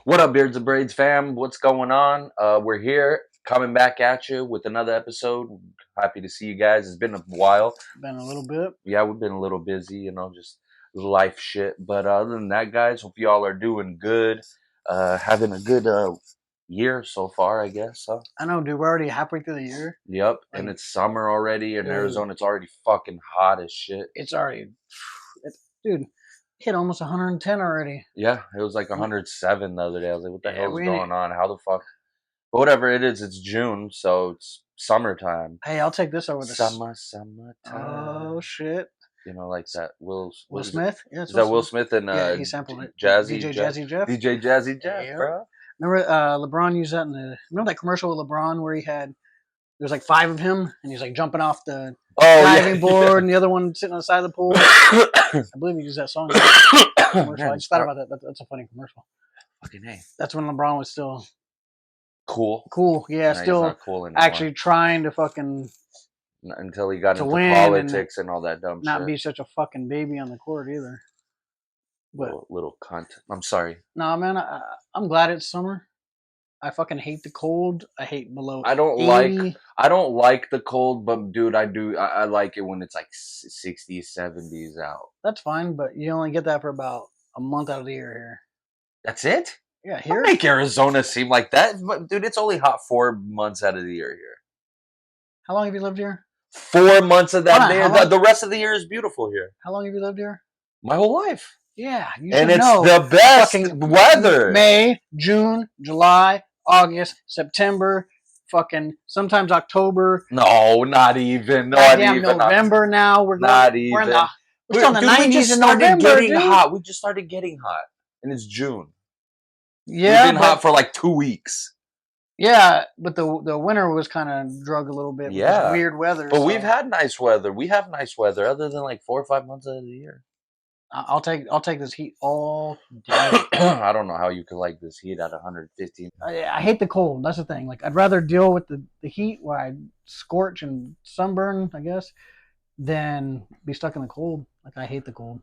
What up, Beardz and Braids fam? What's going on? We're here coming back at you with another episode. Happy to see you guys. It's been a while. Been a little bit. Yeah, we've been a little busy, just life shit. But other than that, guys, hope y'all are doing good. Having a good year so far, I guess. Huh? I know, dude. We're already halfway through the year. Yep, and it's summer already in Arizona. It's already fucking hot as shit. It's already, dude, hit almost 110 already. Yeah, it was like 107 the other day. I was like, what the hell is going on? How the fuck? But whatever it is, it's June, so it's summertime. Hey, I'll take this over the summertime. Oh shit! Like that Will Smith? Yeah, is that Will Smith and he sampled it. Jazzy Jazzy Jeff. DJ Jazzy Jeff, bro. Remember LeBron used that remember that commercial with LeBron where there's like 5 of him and he's like jumping off the diving board and the other one sitting on the side of the pool. I believe he used that song. Commercial. I just thought about that. That's a funny commercial. Fucking A. That's when LeBron was still cool. Yeah, no, still cool actually trying to fucking until he got into politics and all that dumb shit. Not be such a fucking baby on the court either. But little cunt. I'm sorry. No, man. I'm glad it's summer. I fucking hate the cold. I hate below. I don't 80. I don't like the cold, but dude, I do. I like it when it's like 60s, 70s out. That's fine, but you only get that for about a month out of the year here. That's it? Yeah, here. Don't make Arizona seem like that, but dude, it's only hot 4 months out of the year here. How long have you lived here? 4 months of that year. The rest of the year is beautiful here. How long have you lived here? My whole life. Yeah, and it's the best weather. May, June, July, August, September, fucking sometimes October. No, not even. Not even November now. We're not even. We're still in the 90s in November. Getting hot. We just started getting hot, and it's June. Yeah, we've been hot for like 2 weeks. Yeah, but the winter was kind of drug a little bit. Yeah, with weird weather. But we've had nice weather. We have nice weather, other than like 4 or 5 months out of the year. I'll take this heat all day. I don't know how you could like this heat at 115. I hate the cold. That's the thing. Like I'd rather deal with the heat where I scorch and sunburn, I guess, than be stuck in the cold. Like I hate the cold.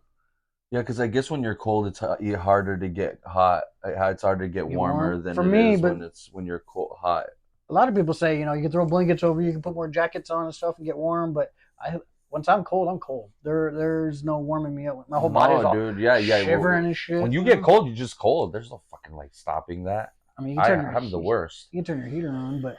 Yeah, because I guess when you're cold, it's harder to get hot. It's harder to get warmer than when you're cold, hot. A lot of people say, you can throw blankets over you, can put more jackets on and stuff and get warm. But once I'm cold, I'm cold. There's no warming me up. My whole body's all shivering and shit. When you get cold, you're just cold. There's no fucking like stopping that. I mean, I'm the worst. You can turn your heater on, but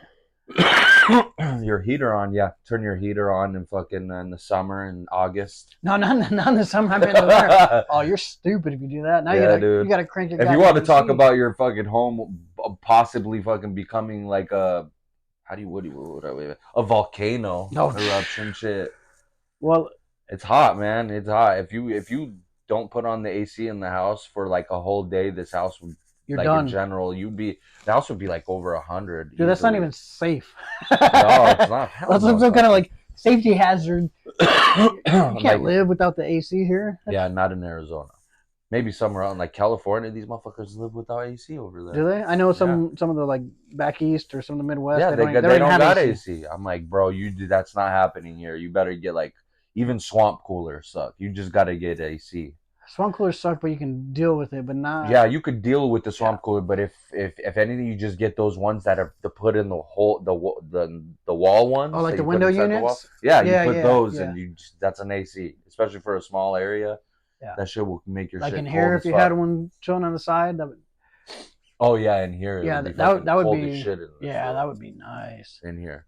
your heater on, yeah. Turn your heater on in fucking in the summer in August. No, not in the summer. I'm in the winter. Oh, you're stupid if you do that. Now you gotta crank it. If you want to talk about your fucking home possibly fucking becoming like a a volcano eruption shit. Well, it's hot, man. It's hot. If you don't put on the AC in the house for like a whole day, this house would. You're done. In general, the house would be like over 100. Dude, easily. That's not even safe. No, it's not. That's some kind of like safety hazard. You can't live without the AC here. Yeah, not in Arizona. Maybe somewhere out in like California, these motherfuckers live without AC over there. Do they? I know some of the like back east or some of the Midwest. Yeah, they don't got AC. I'm like, bro, that's not happening here. You better get like even swamp coolers suck. You just gotta get AC. Swamp coolers suck, but you can deal with it, but not. Yeah, you could deal with the swamp cooler, but if anything, you just get those ones that are to put in the whole the wall ones. Oh, like the window units. Yeah, you put those, and that's an AC, especially for a small area. Yeah, that shit will make your like shit in here. If you had one chilling on the side, that would. Oh yeah, in here. Yeah, that would be. That would be nice. In here.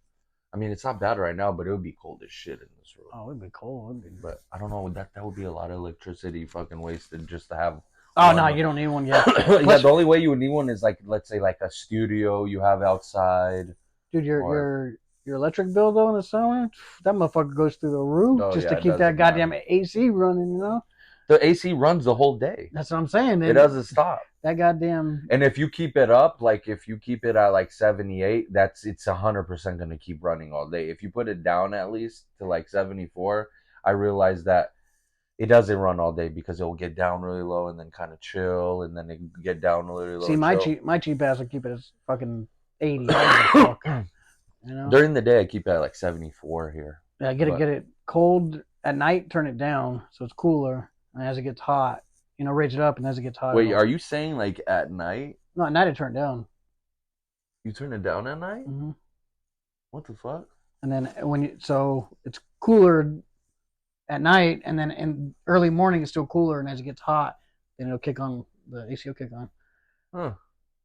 I mean, it's not bad right now, but it would be cold as shit in this room. Oh, it would be cold. But I don't know. That would be a lot of electricity fucking wasted just to have. Oh, no, you don't need one yet. Yeah, the only way you would need one is like, let's say, like a studio you have outside. Dude, your electric bill though in the summer, that motherfucker goes through the roof just to keep that goddamn AC running. The AC runs the whole day. That's what I'm saying. It doesn't stop. That goddamn. And if you keep it up, like if you keep it at like 78, it's 100% gonna keep running all day. If you put it down at least to like 74, I realize that it doesn't run all day because it will get down really low and then kind of chill and then it get down really low. See, my cheap ass will keep it as fucking 80. During the day, I keep it at like 74 here. Yeah, get it cold at night. Turn it down so it's cooler. And as it gets hot, raise it up, and as it gets hot. Wait, are you saying like at night? No, at night it turned down. You turn it down at night? Mm-hmm. What the fuck? And then so it's cooler at night, and then in early morning it's still cooler, and as it gets hot, then it'll kick on, the AC will kick on. Huh.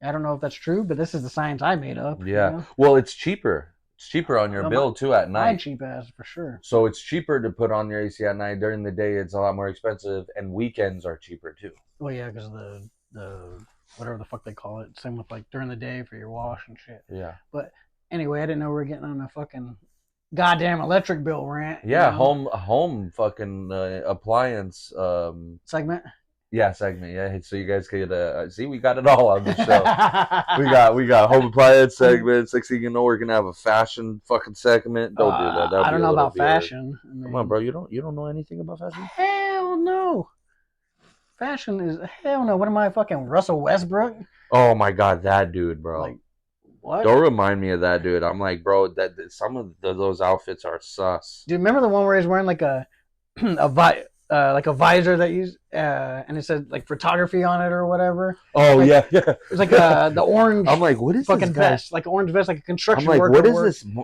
I don't know if that's true, but this is the science I made up. Yeah. You know? Well, it's cheaper. It's cheaper on your bill too at My night. cheap ass for sure. So it's cheaper to put on your AC at night. During the day, it's a lot more expensive, and weekends are cheaper too. Well, yeah, because the whatever the fuck they call it. Same with like during the day for your wash and shit. Yeah. But anyway, I didn't know we were getting on a fucking goddamn electric bill rant. Yeah, you know? home fucking appliance Segment. yeah, segment. Yeah, so you guys could see we got it all on the show. we got home appliance segments. Next thing you know, we're gonna have a fashion fucking segment. Don't do that. I don't know about fashion. I mean, come on, bro. You don't know anything about fashion? Hell no. Fashion is hell no. What am I, fucking Russell Westbrook? Oh my god, that dude, bro. Like, what? Don't remind me of that dude. I'm like, bro, that some of those outfits are sus. Do you remember the one where he's wearing like a like a visor that you and it said like photography on it or whatever? Oh like, yeah. It's like the orange. I'm like, what is fucking this guy? vest? Like an orange vest, like a construction I'm like, worker.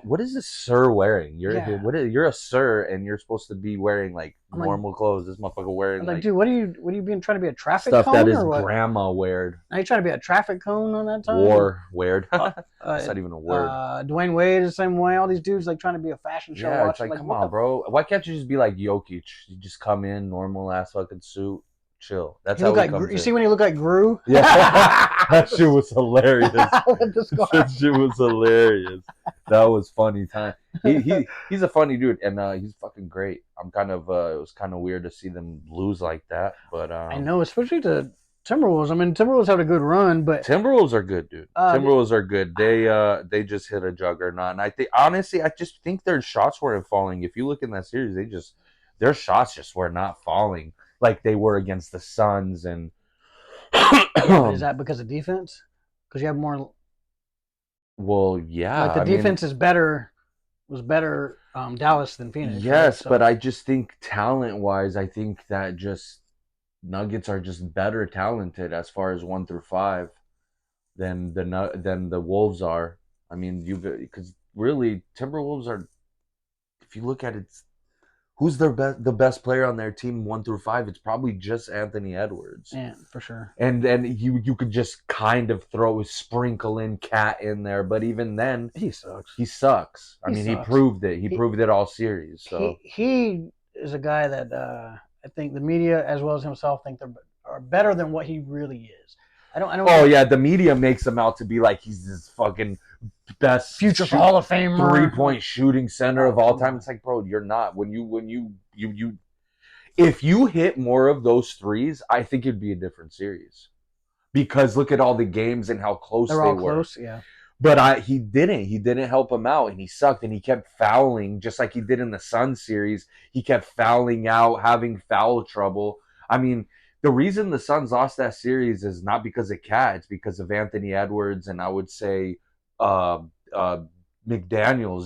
What is this sir wearing? You're Yeah. you're a sir, and you're supposed to be wearing like normal clothes. This motherfucker wearing I'm like, dude, what are you being trying to be a traffic stuff cone that is or what? grandma weared. Are you trying to be a traffic cone on that time? War weird. It's not even a word. Dwayne Wade is the same way. All these dudes like trying to be a fashion show. Yeah, it's like come on, bro. Why can't you just be like Jokic? You just come in normal ass fucking suit, chill. That's how he comes in. You see when you look like Gru? Yeah, that shit was hilarious. That shit was hilarious. That was funny time. He's a funny dude, and he's fucking great. I'm kind of it was kind of weird to see them lose like that, but I know, especially the Timberwolves. I mean, Timberwolves had a good run, but Timberwolves are good, dude. Timberwolves are good. They just hit a juggernaut, and I think honestly, I just think their shots weren't falling. If you look in that series, their shots just were not falling like they were against the Suns. And is that because of defense? Because you have more. Well, yeah, like the defense was better Dallas than Phoenix. Yes, right? So. But I just think talent-wise, I think that just Nuggets are just better talented as far as 1 through 5 than the Wolves are. I mean, because really Timberwolves are. If you look at it, who's the best player on their team 1 through 5? It's probably just Anthony Edwards. Yeah, for sure. And then you could just kind of sprinkle in Cat in there, but even then he sucks. He sucks. He proved it. He proved it all series. So he is a guy that I think the media as well as himself think are better than what he really is. I don't. Oh yeah, the media makes him out to be like he's this fucking best future Hall of Famer, 3-point shooting center of all time. It's like, bro, you're not. When you if you hit more of those threes, I think it'd be a different series. Because look at all the games and how close they were. Close, yeah. But he didn't help him out, and he sucked, and he kept fouling just like he did in the Sun series. He kept fouling out, having foul trouble. I mean, the reason the Suns lost that series is not because of Cat, it's because of Anthony Edwards, and I would say McDaniels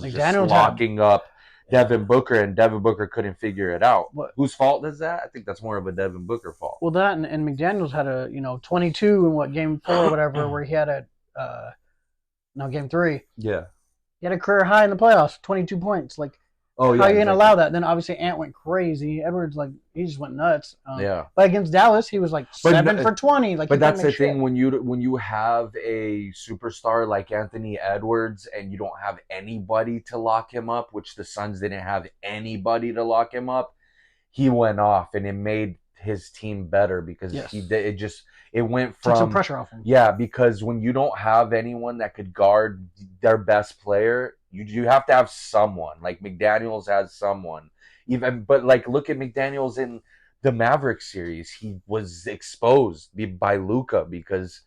just locking up Devin Booker, and Devin Booker couldn't figure it out. What? Whose fault is that? I think that's more of a Devin Booker fault. Well, that and McDaniels had a 22 in game 4 or whatever, where he had game 3. Yeah, he had a career high in the playoffs, 22 points. Like, how are you gonna allow that? Then obviously Ant went crazy. Edwards he just went nuts. Yeah, but against Dallas, he was like 7 for 20. Like, but that's the thing when you have a superstar like Anthony Edwards and you don't have anybody to lock him up, which the Suns didn't have anybody to lock him up. He went off, and it made his team better because it went from took some pressure off him. Yeah, because when you don't have anyone that could guard their best player, you have to have someone. Like McDaniels has someone. But look at McDaniels in the Mavericks series. He was exposed by Luka because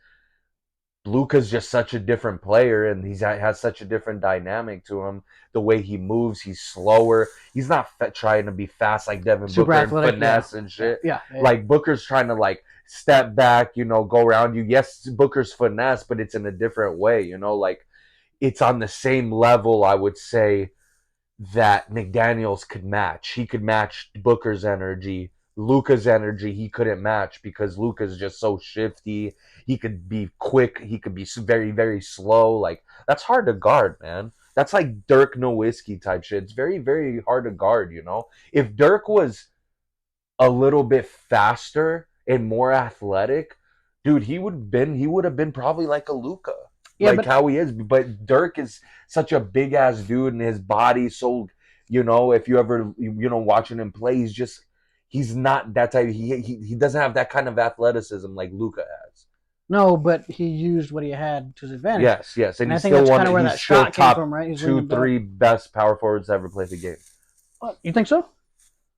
Luka's just such a different player, and he has such a different dynamic to him. The way he moves, he's slower. He's not trying to be fast like Devin Booker athletic, and finesse and shit. Yeah. Like Booker's trying to step back, go around you. Yes, Booker's finesse, but it's in a different way. It's on the same level, I would say, that McDaniels could match. He could match Booker's energy Luka's energy he couldn't match because Luka's just so shifty. He could be quick. He could be very, very slow. Like, that's hard to guard, man. That's like Dirk Nowitzki type shit. It's very, very hard to guard, you know? If Dirk was a little bit faster and more athletic, dude, he would have been probably like a Luka. Yeah, Like how he is. But Dirk is such a big ass dude and his body so, you know, if you ever, you know, watching him play, he's not that type. He doesn't have that kind of athleticism like Luka has. no, but he used what he had to his advantage. Yes, yes, and I he's think still that's one. kind of where He's that still shot came top from, right? He's 2, 3 best power forwards to ever play the game. You think so?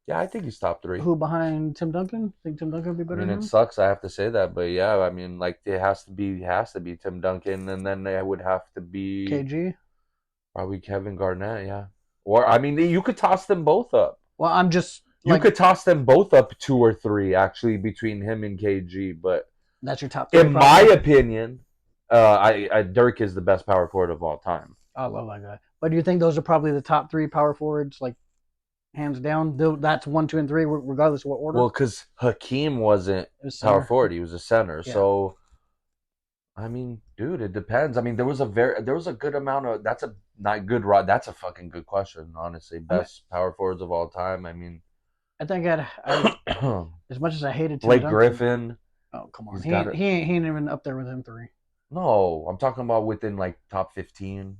Yeah, I think he's top 3. Who behind Tim Duncan? Think Tim Duncan would be I better mean, than it him? sucks I have to say that, but yeah, I mean, like it has to be Tim Duncan, and then it would have to be KG. probably Kevin Garnett, yeah. Or I mean, you could toss them both up. Well, I'm just You could toss them both up 2 or 3 actually between him and KG, but that's your top 3. in my opinion, Dirk is the best power forward of all time. I love that guy. But do you think those are probably the top 3 power forwards, like hands down? That's 1, 2, and 3, regardless of what order. Well, because Hakeem wasn't power forward; he was a center. Yeah. So, I mean, dude, it depends. I mean, there was a good amount of. That's a not good. That's a fucking good question, honestly. Best power forwards of all time. I mean, I think as much as I hated Tim Blake Duncan, Griffin. Oh come on, he ain't even up there with him 3. No, I'm talking about within like top 15.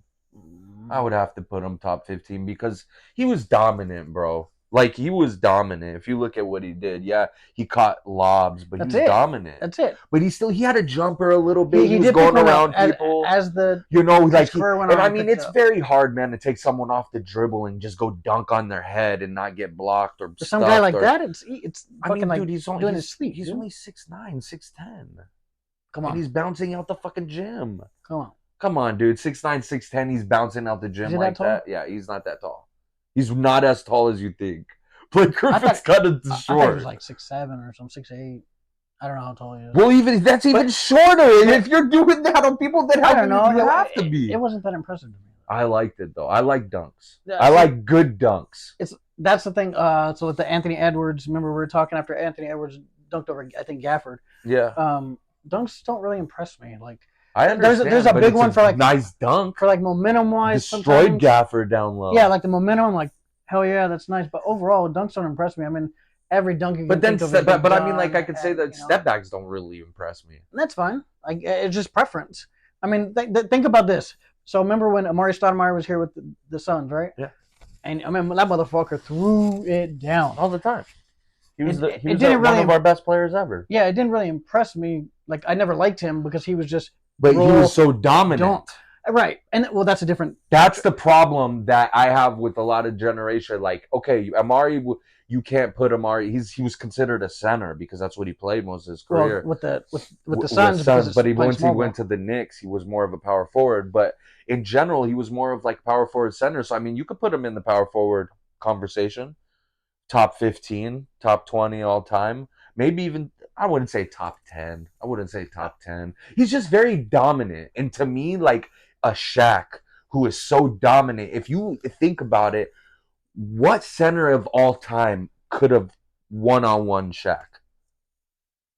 I would have to put him top 15 because he was dominant, bro. Like, he was dominant. If you look at what he did, yeah, he caught lobs, but he was dominant. That's it. But he had a jumper a little bit. He was going around people. As the, you know, like, and I mean, it's very hard, man, to take someone off the dribble and just go dunk on their head and not get blocked or for some guy like that, it's fucking dude, he's doing his sleep. He's only 6'9", 6'10". Come on. And he's bouncing out the fucking gym. Come on, dude. 6'9", 6'10", he's bouncing out the gym like that. Yeah, he's not that tall. He's not as tall as you think. Blake Griffin's kind of short. I thought he was like 6'7" or something, 6'8". I don't know how tall he is. Well, that's even shorter. If you're doing that on people that have to be. It wasn't that impressive to me. I liked it though. I like dunks. I like good dunks. That's the thing. So with the Anthony Edwards, remember we were talking after Anthony Edwards dunked over, I think, Gafford. Yeah. Dunks don't really impress me. Like, I understand. There's a big one for like nice dunk for like momentum wise. Destroyed Gafford down low. Yeah, like the momentum, like hell yeah, that's nice. But overall, dunks don't impress me. I mean, every dunk you can think of. But I mean, like I could say that step backs don't really impress me. That's fine. Like, it's just preference. I mean, think about this. So remember when Amari Stoudemire was here with the Suns, right? Yeah. And I mean, that motherfucker threw it down all the time. He was one of our best players ever. Yeah, it didn't really impress me. Like, I never liked him because he was just. But he was so dominant. Right. And well, that's a different. That's the problem that I have with a lot of generation. Like, okay, Amari, you can't put Amari. He was considered a center because that's what he played most of his career. Well, with the Suns, but once he went to the Knicks, he was more of a power forward. But in general, he was more of like power forward center. So I mean, you could put him in the power forward conversation. Top 15, top 20 all time. Maybe even, I wouldn't say top 10. I wouldn't say top 10. He's just very dominant. And to me, like a Shaq who is so dominant, if you think about it, what center of all time could have one-on-one Shaq?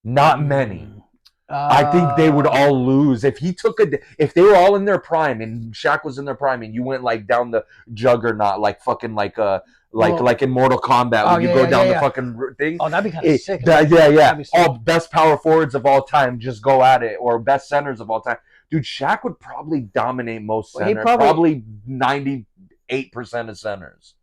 Not many. I think they would all lose if if they were all in their prime and Shaq was in their prime and you went like down the juggernaut like fucking like in Mortal Kombat when you go down the fucking thing. Oh, that'd be kind of sick. Yeah. All best power forwards of all time just go at it, or best centers of all time. Dude, Shaq would probably dominate most centers. Probably 98% of centers.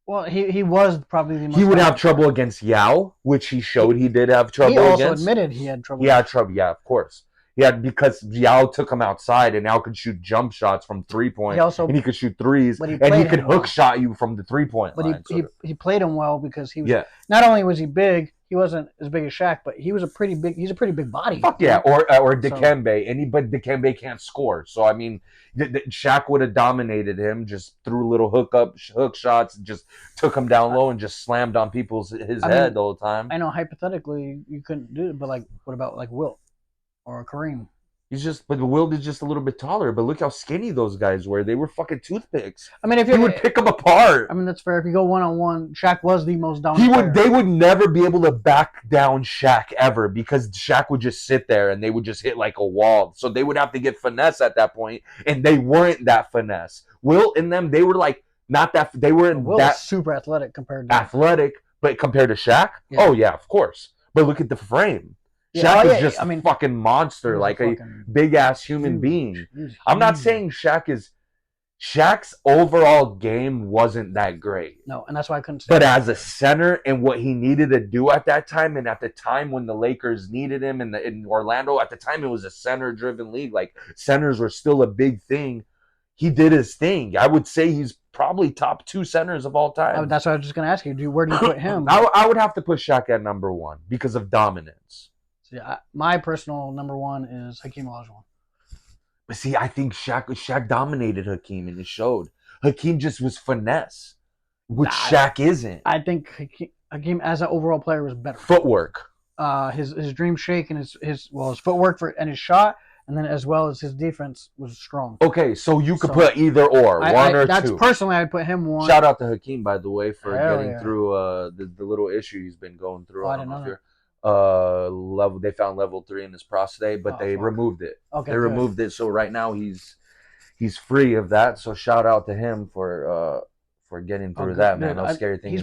Well, he was probably the most. He would have trouble against Yao, which he showed he did have trouble against. He also admitted he had trouble. He had trouble, yeah, of course. He had, because Yao took him outside and Yao could shoot jump shots from 3-point. And he could shoot threes. And he could hook shot you from the 3-point line. But he played him well because he was not only was he big, he wasn't as big as Shaq, but he's a pretty big body. Fuck yeah, or Dikembe. But Dikembe can't score. So I mean, Shaq would have dominated him, just threw little hook shots, just took him down low and just slammed on his head the whole time. I know hypothetically you couldn't do it, but like, what about like Wilt or Kareem? But Wilt is just a little bit taller. But look how skinny those guys were. They were fucking toothpicks. I mean, if he would pick them apart. I mean, that's fair. If you go 1-on-1, Shaq was the most dominant. They would never be able to back down Shaq ever because Shaq would just sit there and they would just hit like a wall. So they would have to get finesse at that point, and they weren't that finesse. Wilt and them, they were like not that. They weren't Wilt that was super athletic, but compared to Shaq, yeah. Oh yeah, of course. But look at the frame. Shaq is just a fucking monster, like a big ass human being. I'm not saying Shaq's overall game wasn't that great. No, and that's why I couldn't say But as a center and what he needed to do at that time, and at the time when the Lakers needed him in Orlando, at the time it was a center-driven league. Like, centers were still a big thing. He did his thing. I would say he's probably top 2 centers of all time. That's what I was just going to ask you. Where do you put him? I would have to put Shaq at number 1 because of dominance. Yeah, my personal number 1 is Hakeem Olajuwon. But see, I think Shaq dominated Hakeem, and it showed. Hakeem just was finesse, which Shaq isn't. I think Hakeem as an overall player was better. Footwork. His dream shake and his footwork and his shot, and then as well as his defense was strong. Okay, so you could put either or, one or that's two. Personally, I'd put him 1. Shout out to Hakeem, by the way, for getting through the little issue he's been going through. I didn't know that. They found level 3 in his prostate, but they removed it. Okay, removed it, so right now he's free of that. So shout out to him for getting through that, man. No scary thing.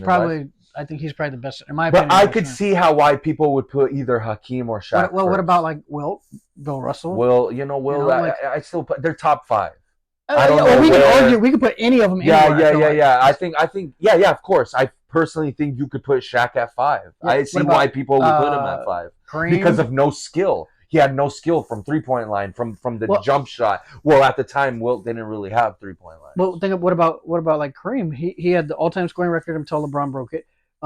I think he's probably the best in my opinion. But I could see why people would put either Hakeem or Shaq. What about like Wilt, Bill Russell? I still put they're top 5. I don't know. We can argue. We could put any of them. Yeah. I think. Of course. I personally think you could put Shaq at 5. Yeah, I see why people would put him at 5 Kareem? Because of no skill. He had no skill from 3-point line, from the jump shot. Well, at the time, Wilt didn't really have 3-point line. Well, think of what about like Kareem? He had the all-time scoring record until LeBron broke it.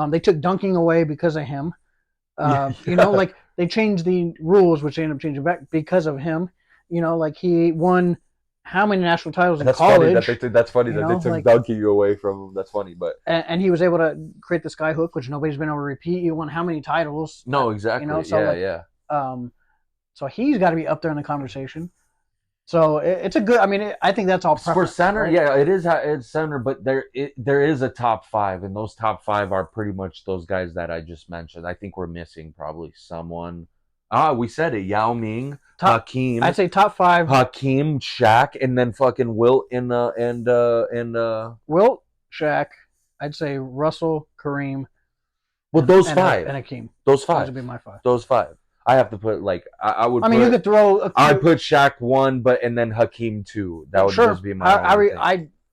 They took dunking away because of him. Like they changed the rules, which they ended up changing back because of him. Like he won how many national titles in college? That's funny that they took dunking away from him. That's funny, but and he was able to create the sky hook, which nobody's been able to repeat. He won how many titles? No, exactly. So he's got to be up there in the conversation. So it's a good. I mean, I think that's all for center. Right? Yeah, it is. It's center, but there is a top 5, and those top 5 are pretty much those guys that I just mentioned. I think we're missing probably someone. We said it. Yao Ming, Hakeem. I'd say top 5. Hakeem, Shaq, and then fucking Wilt and Wilt, Shaq. I'd say Russell, Kareem. Well, those 5 and Hakeem. Those 5. Those would be my 5. Those 5. I have to put like I would. I mean, you could throw. I'd put Shaq 1, and then Hakeem 2. That would just be my.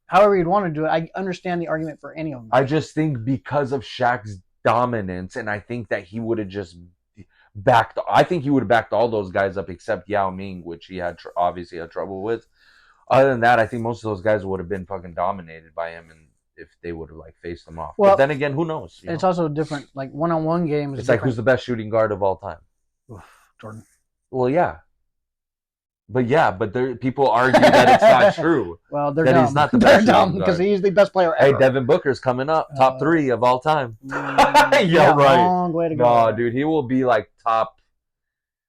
However you'd want to do it. I understand the argument for any of them. I just think because of Shaq's dominance, and I think that he would have just backed. I think he would have backed all those guys up except Yao Ming, which he had obviously had trouble with. Other than that, I think most of those guys would have been fucking dominated by him, and if they would have like faced him off. Well, but then again, who knows? It's also different. Like one-on-one games. It's like who's the best shooting guard of all time? Jordan. Well, yeah. But people argue that it's not true. Well, they're dumb. He's not the best. They're dumb because he's the best player ever. Hey, Devin Booker's coming up, top 3 of all time. Yeah, right. Long way to go. No, dude, he will be like top.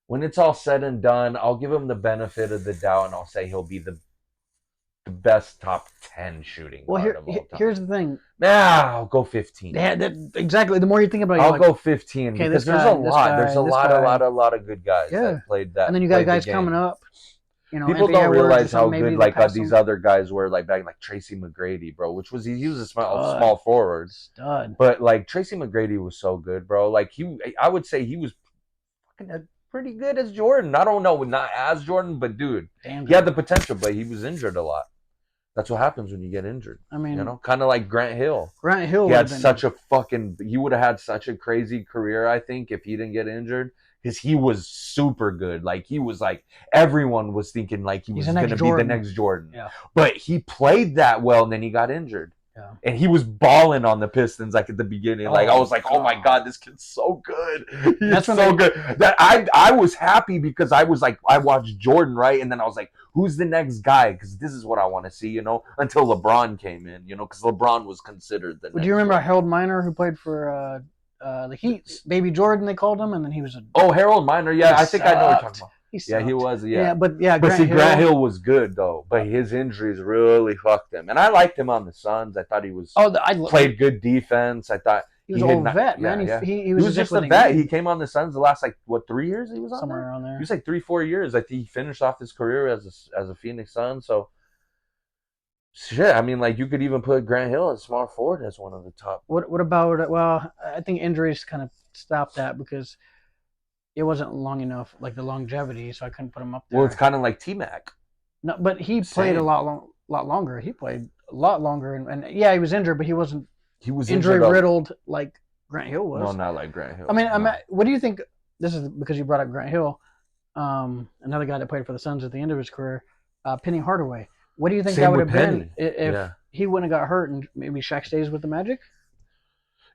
When it's all said and done, I'll give him the benefit of the doubt, and I'll say he'll be the best top 10 shooting guard of all time. Here's the thing. I'll go 15. Yeah, exactly. The more you think about it, I'll go 15 because there's a lot of good guys that played that. And then you got guys coming up. People don't realize how good these other guys were like back, like Tracy McGrady, bro. He was a small forward, stud. But like Tracy McGrady was so good, bro. Like I would say he was fucking pretty good as Jordan. I don't know, not as Jordan, but dude, he had the potential, but he was injured a lot. That's what happens when you get injured. I mean, kind of like Grant Hill. He had he would have had such a crazy career, I think, if he didn't get injured. Because he was super good. Like, he was like, everyone was thinking like he was going to be the next Jordan. Yeah. But he played that well, and then he got injured. Yeah. And he was balling on the Pistons like at the beginning. I was like, oh my God, this kid's so good. He's so good. That I was happy because I was like, I watched Jordan, right? And then I was like, who's the next guy? Because this is what I want to see, until LeBron came in, because LeBron was considered the next. Do you remember Harold Miner, who played for the Heat? Baby Jordan, they called him, and then he was Harold Miner, yeah, I think I know what you're talking about. He Yeah, he sucked. was. Yeah, but yeah, but Grant see, Hill. Grant Hill was good though, but his injuries really fucked him. And I liked him on the Suns. I thought he was played good defense. I thought he was an old vet, man. Yeah. He was just a vet. He came on the Suns the last 3 years. He was on somewhere there? around there. He was 3-4 years. I think he finished off his career as a Phoenix Sun. So shit. I mean, you could even put Grant Hill as small forward as one of the top. What about? Well, I think injuries kind of stopped that because it wasn't long enough, like the longevity, so I couldn't put him up there. Well, it's kind of like T-Mac. No, but he played a lot longer. He played a lot longer, and yeah, he was injured, but he wasn't. He was injury riddled like Grant Hill was. No, not like Grant Hill. I mean, what do you think? This is because you brought up Grant Hill, another guy that played for the Suns at the end of his career, Penny Hardaway. What do you think that would have been if he wouldn't have got hurt and maybe Shaq stays with the Magic?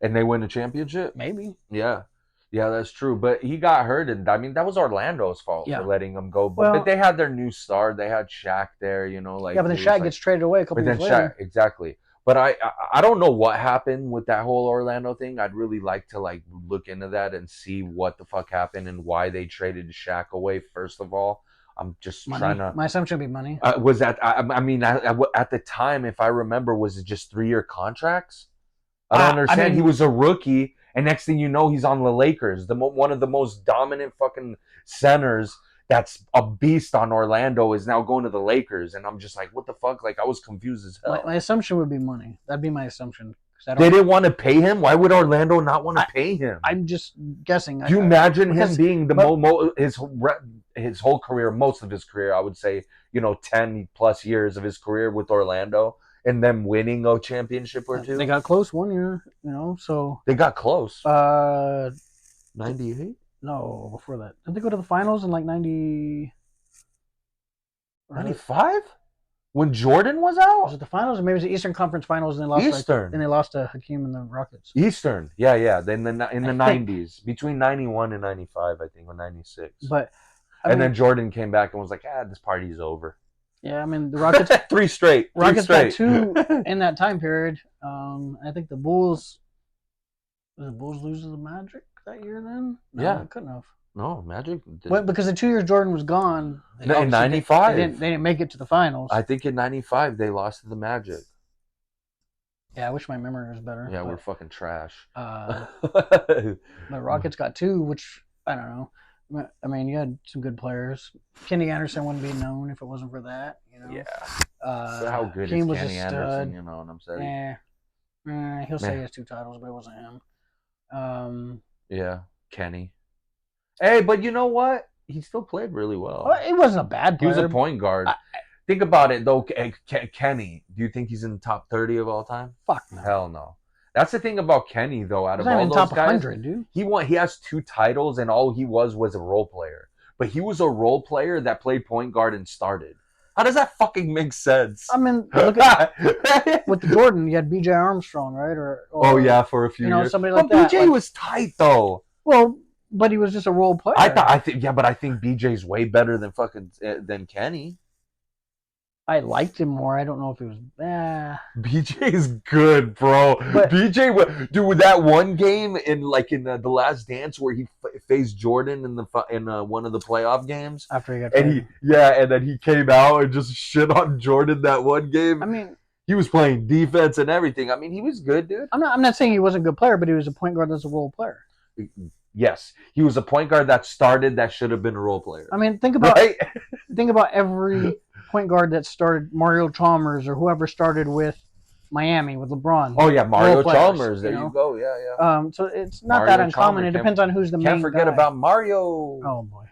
And they win a championship? Maybe. Yeah. Yeah, that's true. But he got hurt, and I mean that was Orlando's fault for letting him go. But they had their new star. They had Shaq there, but then Shaq gets traded away a couple years later. Exactly. But I don't know what happened with that whole Orlando thing. I'd really like to look into that and see what the fuck happened and why they traded Shaq away. First of all, I'm just trying to. My assumption would be money. Was that? I mean, at the time, if I remember, was it just 3-year contracts? I don't understand. I mean, he was a rookie, and next thing you know, he's on the Lakers, one of the most dominant fucking centers. That's a beast on Orlando is now going to the Lakers, and I'm just like, what the fuck? I was confused as hell. My assumption would be money. That'd be my assumption. They didn't want to pay him. Why would Orlando not want to pay him? I'm just guessing. Do you imagine him being his whole career, most of his career, I would say, 10 plus years of his career with Orlando, and them winning a championship or two? They got close one year, so they got close. 98? No, before that. Didn't they go to the finals in 90? 95? When Jordan was out? Was it the finals, or maybe it was the Eastern Conference Finals, and they lost Eastern. And they lost to Hakeem and the Rockets. Eastern, yeah. Then in the 90s, between 91 and 95, I think, or 96. But then Jordan came back and was like, this party's over. Yeah, I mean the Rockets 3 straight. Rockets got 2 in that time period. I think the Bulls. Did the Bulls lose to the Magic that year? Then they couldn't have. No, Magic. Well, because the 2 years Jordan was gone. In 95. They didn't make it to the finals. I think in 95 they lost to the Magic. Yeah, I wish my memory was better. Yeah, we're fucking trash. The Rockets got 2, which, I don't know. I mean, you had some good players. Kenny Anderson wouldn't be known if it wasn't for that, Yeah. So how good is Kenny Anderson, you know what I'm saying? He'll say he has 2 titles, but it wasn't him. Yeah, Kenny. Hey, but you know what? He still played really well. It wasn't a bad player. He was a point guard. Think about it, though. Kenny, do you think he's in the top 30 of all time? Fuck no. Hell no. That's the thing about Kenny, though. Out of all those top guys, 100, dude. He has 2 titles, and all he was a role player. But he was a role player that played point guard and started. How does that fucking make sense? I mean, look at with the Jordan, you had B.J. Armstrong, right? Or for a few years. Somebody like that. B.J. was tight, though. Well, but he was just a role player. But I think BJ's way better than Kenny. I liked him more. I don't know if he was. BJ's good, bro. But BJ, dude, with that one game in the Last Dance where he faced Jordan in one of the playoff games after he got traded. And then he came out and just shit on Jordan that one game. I mean, he was playing defense and everything. I mean, he was good, dude. I'm not saying he wasn't a good player, but he was a point guard that's a role player. Yes, he was a point guard that started that should have been a role player. I mean, think about every point guard that started, Mario Chalmers or whoever started with Miami with LeBron. Oh yeah, Mario Chalmers. There you go. Yeah. So it's not that uncommon. It depends on who's the main guy. Can't forget about Mario. Oh boy.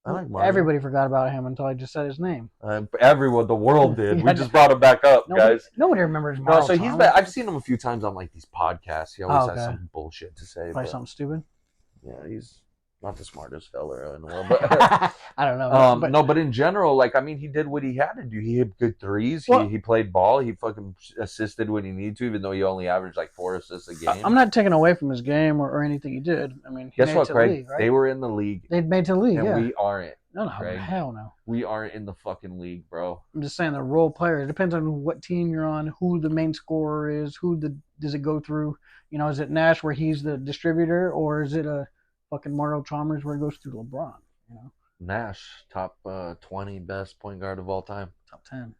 I like Mario. Everybody forgot about him until I just said his name. Everyone, the world did. We just brought him back up, guys. Nobody remembers Mario. No, so he's been. I've seen him a few times on these podcasts. He always has some bullshit to say. Probably something stupid. Yeah, he's not the smartest fella in the world, but I don't know. But in general, he did what he had to do. He hit good threes. He played ball. He fucking assisted when he needed to, even though he only averaged 4 assists a game. I'm not taking away from his game or anything he did. I mean, guess what, Craig? The league, right? They were in the league. They'd made to the league, and we aren't. No, Craig. Hell no. We aren't in the fucking league, bro. I'm just saying the role player. It depends on what team you're on, who the main scorer is, does it go through? Is it Nash where he's the distributor, or is it a fucking Mario Chalmers where it goes through LeBron? Nash, top 20 best point guard of all time. Top 10.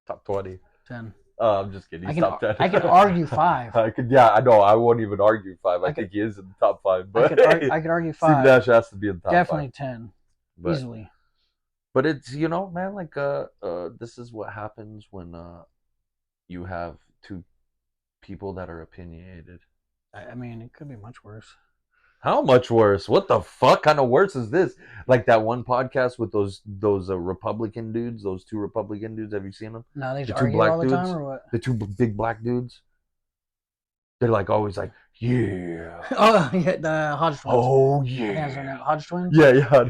Top 20. 10. I'm just kidding. He's top 10. I can argue 5. Yeah, I know. I won't even argue 5. I I could- think he is in the top 5. But I could argue 5. Steve Nash has to be in the top Definitely 5. 10. But, easily. But it's, man, like this is what happens when you have two people that are opinionated. I mean, it could be much worse. How much worse? What the fuck kind of worse is this? Like that one podcast with those Republican dudes, those 2 Republican dudes. Have you seen them? No, they The just 2 argue black all the dudes, time, or what? the 2 big black dudes. They're like always like, yeah. Oh, yeah, the Hodge twins. Oh I think that's their yeah. name. Hodge twins. Yeah.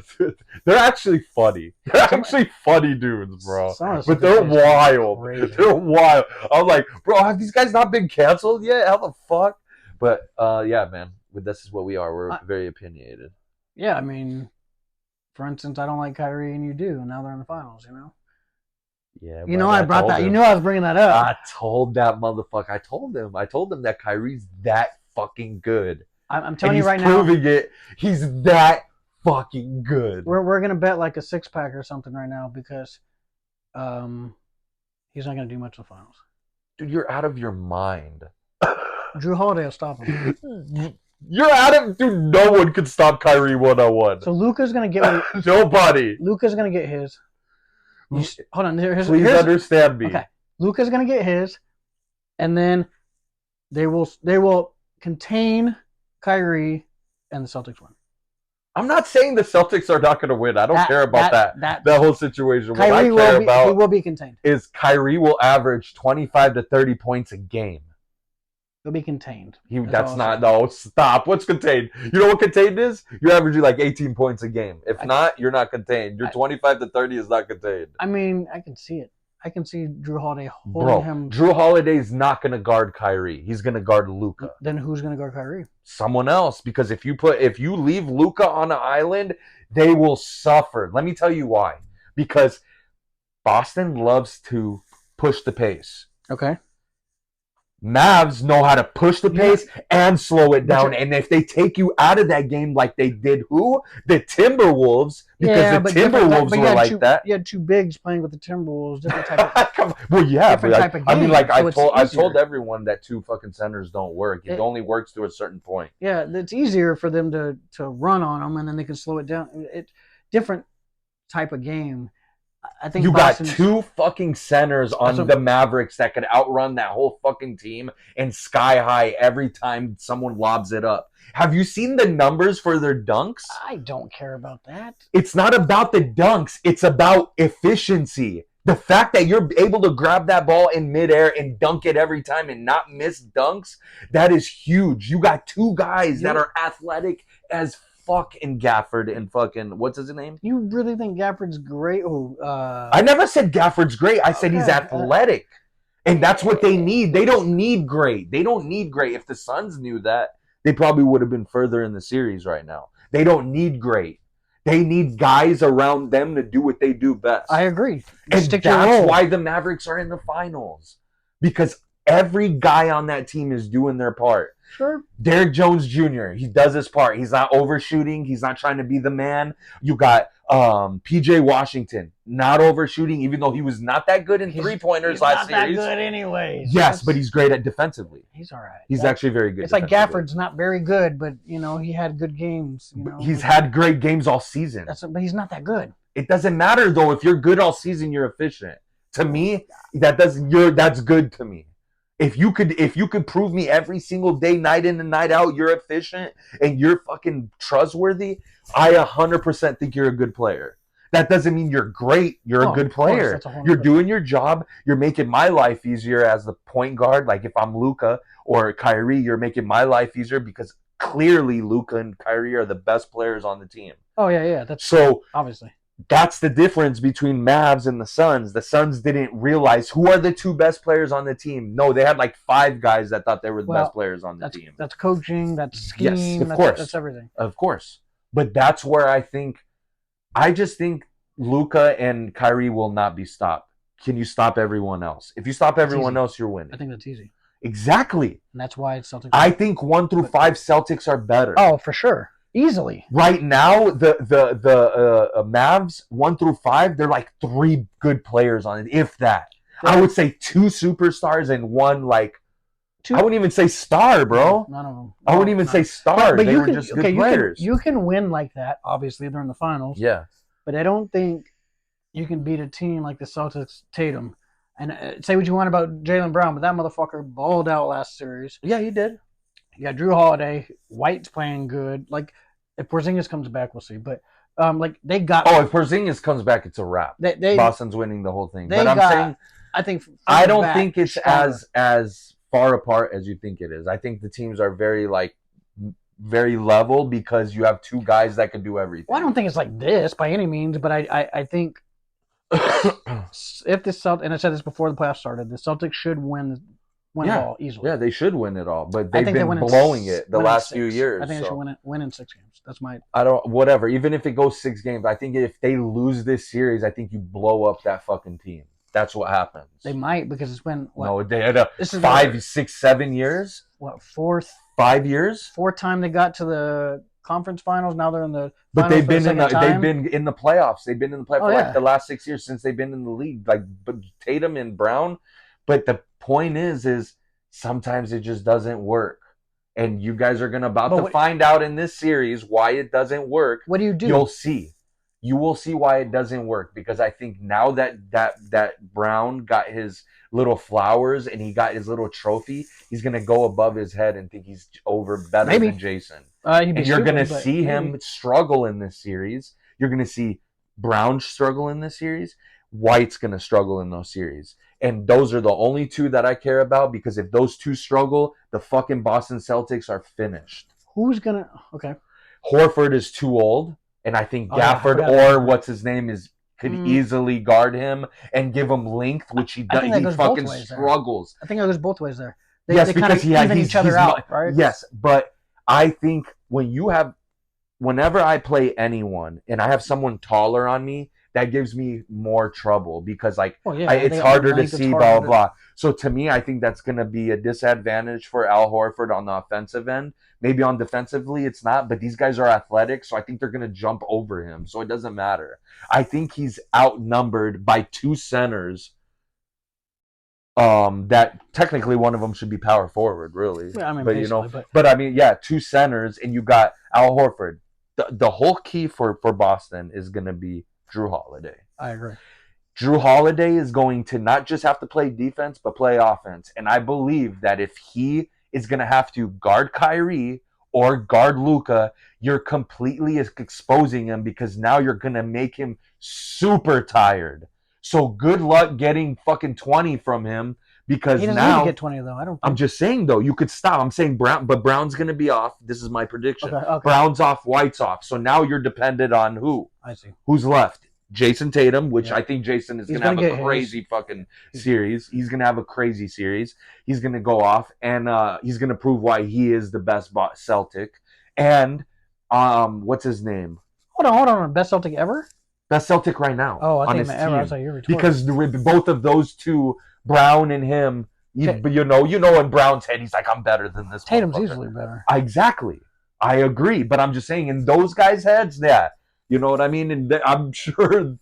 They're actually funny. They're actually funny dudes, bro. Some of the But they're stuff is wild. crazy. They're wild. I'm like, bro, have these guys not been canceled yet? How the fuck? But yeah, man. This is what we are. We're very opinionated. Yeah, I mean, for instance, I don't like Kyrie, and you do, and now they're in the finals. Yeah. You know, I brought that. You know, I was bringing that up. I told that motherfucker. I told him that Kyrie's that fucking good. I'm telling you right now. He's proving it. He's that fucking good. We're gonna bet like a 6-pack or something right now because, he's not gonna do much in the finals. Dude, you're out of your mind. Drew Holiday will stop him. You're out of. Dude, no one can stop Kyrie 1-on-1. So Luka's gonna get nobody. Luka's gonna get his. Hold on. Please understand me. Okay. Luka's gonna get his, and then they will contain Kyrie, and the Celtics win. I'm not saying the Celtics are not going to win. I don't care about that whole situation. Kyrie what I care about he will be contained. Is Kyrie will average 25 to 30 points a game. He'll be contained. That's not. No, stop. What's contained? You know what contained is? You're averaging like 18 points a game. If not, you're not contained. Your 25 to 30 is not contained. I mean, I can see it. I can see Drew Holiday holding him. Drew Holiday's not going to guard Kyrie. He's going to guard Luka. Then who's going to guard Kyrie? Someone else. Because if you leave Luka on an island, they will suffer. Let me tell you why. Because Boston loves to push the pace. Okay. Mavs know how to push the pace and slow it down. And if they take you out of that game like they did the Timberwolves, because the Timberwolves were like that. You had 2 bigs playing with the Timberwolves, different type of well, yeah, different type of game. I mean, like so I told everyone that 2 fucking centers don't work. It only works to a certain point. Yeah, it's easier for them to run on them, and then they can slow it down. It's different type of game. I think you got 2 fucking centers on the Mavericks that could outrun that whole fucking team and sky high every time someone lobs it up. Have you seen the numbers for their dunks? I don't care about that. It's not about the dunks. It's about efficiency. The fact that you're able to grab that ball in midair and dunk it every time and not miss dunks, that is huge. You got 2 guys that are athletic as fuck in Gafford and fucking, what's his name? You really think Gafford's great? I never said Gafford's great. I said he's athletic. And that's what they need. They don't need great. If the Suns knew that, they probably would have been further in the series right now. They don't need great. They need guys around them to do what they do best. I agree. And that's why the Mavericks are in the finals. Because every guy on that team is doing their part. Sure. Derrick Jones Jr., he does his part. He's not overshooting. He's not trying to be the man. You got PJ Washington, not overshooting, even though he was not that good in 3-pointers last series. He's not that good anyways. Yes, but he's great at defensively. He's all right. He's actually very good. It's like Gafford's not very good, but, he had good games. He's had great games all season. But he's not that good. It doesn't matter, though. If you're good all season, you're efficient. To me, that's good to me. If you could prove me every single day, night in and night out, you're efficient and you're fucking trustworthy, I 100% think you're a good player. That doesn't mean you're great. You're a good player. You're doing your job. You're making my life easier as the point guard. Like if I'm Luka or Kyrie, you're making my life easier because clearly Luka and Kyrie are the best players on the team. Oh, yeah. That's so obviously. That's the difference between Mavs and the Suns. The Suns didn't realize who are the 2 best players on the team. No, they had like 5 guys that thought they were the best players on the team. That's coaching, that's scheme, yes, of course. That's everything. Of course. But that's where I just think Luka and Kyrie will not be stopped. Can you stop everyone else? If you stop everyone else, you're winning. I think that's easy. Exactly. And that's why it's Celtics. I think 1 through 5 Celtics are better. Oh, for sure. Easily. Right now, the Mavs 1 through 5, they're like 3 good players on it, if that. I would say 2 superstars and 1 like. I wouldn't even say star, bro. None of them. I wouldn't even say star. But they were just good players. You can win like that. Obviously, they're in the finals. Yeah. But I don't think you can beat a team like the Celtics Tatum. And say what you want about Jaylen Brown, but that motherfucker balled out last series. Yeah, he did. You got Drew Holiday. White's playing good. Like, if Porzingis comes back, we'll see. But, like, they got... Oh, if Porzingis comes back, it's a wrap. Boston's winning the whole thing. But I'm saying... I don't think it's as far apart as you think it is. I think the teams are very level because you have 2 guys that can do everything. Well, I don't think it's like this by any means, but I think if the Celtics, and I said this before the playoffs started, the Celtics should win it all easily. Yeah, they should win it all, but they've been blowing it the last few years. I think they should win in 6 games. That's my... whatever. Even if it goes 6 games, I think if they lose this series, I think you blow up that fucking team. That's what happens. They might, because it's been what? No, they had 5, 6, 7 years. What, 5 years? 4th time they got to the conference finals. Now they're in the. But they've been in the playoffs. They've been in the playoffs for like the last 6 years since they've been in the league. Like, but Tatum and Brown. But the point is sometimes it just doesn't work. And you guys are about to find out in this series why it doesn't work. What do you do? You'll see. You will see why it doesn't work, because I think now that Brown got his little flowers and he got his little trophy, he's going to go above his head and think he's better than Jason. And you're going to see him struggle in this series. You're going to see Brown struggle in this series. White's going to struggle in those series. And those are the only 2 that I care about, because if those 2 struggle, the fucking Boston Celtics are finished. Who's going to... Okay. Horford is too old. And I think Gafford or what's his name could easily guard him and give him length, which he does. He fucking struggles. I think it goes both ways there. Yes, they because kind of even each other out, right? Yes, but I think whenever I play anyone and I have someone taller on me, that gives me more trouble, because it's harder to see, blah, blah, blah. So to me, I think that's going to be a disadvantage for Al Horford on the offensive end. Maybe on defensively, it's not, but these guys are athletic, so I think they're going to jump over him. So it doesn't matter. I think he's outnumbered by 2 centers. That technically one of them should be power forward, really. Yeah, I mean, but I mean, yeah, 2 centers, and you got Al Horford. The whole key for Boston is going to be Drew Holiday. I agree. Drew Holiday is going to not just have to play defense, but play offense. And I believe that if he is going to have to guard Kyrie or guard Luka, you're completely exposing him, because now you're going to make him super tired. So good luck getting fucking 20 from him, because he doesn't now... need to get 20, though. I don't think... I'm just saying, though, you could stop. I'm saying Brown's going to be off. This is my prediction. Okay. Brown's off, White's off. So now you're dependent on who? I see. Who's left? Jason Tatum, which I think Jason is going to have a crazy fucking series. He's going to have a crazy series. He's going to go off, and he's going to prove why he is the best Celtic. And what's his name? Hold on. Best Celtic ever? Best Celtic right now. Oh, I think ever. I thought you were retarded. Because with both of those 2, Brown and him, you know in Brown's head, he's like, I'm better than this. Tatum's easily better. Exactly. I agree. But I'm just saying, in those guys' heads, you know what I mean? And I'm sure.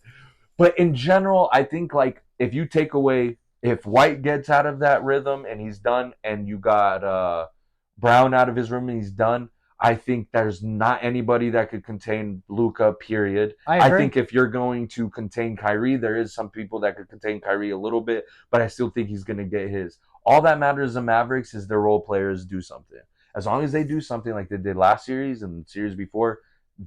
But in general, I think, if you take away, if White gets out of that rhythm and he's done, and you got Brown out of his room and he's done, I think there's not anybody that could contain Luka, period. I think if you're going to contain Kyrie, there is some people that could contain Kyrie a little bit, but I still think he's going to get his. All that matters in Mavericks is their role players do something. As long as they do something like they did last series and the series before,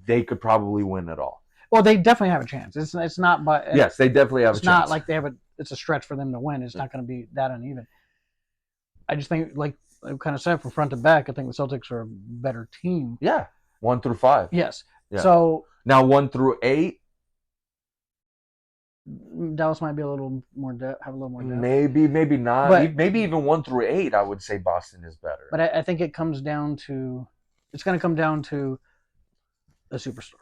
they could probably win it all. Well, they definitely have a chance. It's not, but yes, they definitely have a chance. It's not like they have it's a stretch for them to win. It's not going to be that uneven. I just think, like I kind of said, from front to back, I think the Celtics are a better team. Yeah, 1 through 5. Yes. Yeah. So now 1 through 8. Dallas might be a little more have a little more depth. Maybe not. But, maybe even 1 through 8, I would say Boston is better. But I think it's going to come down to the superstars.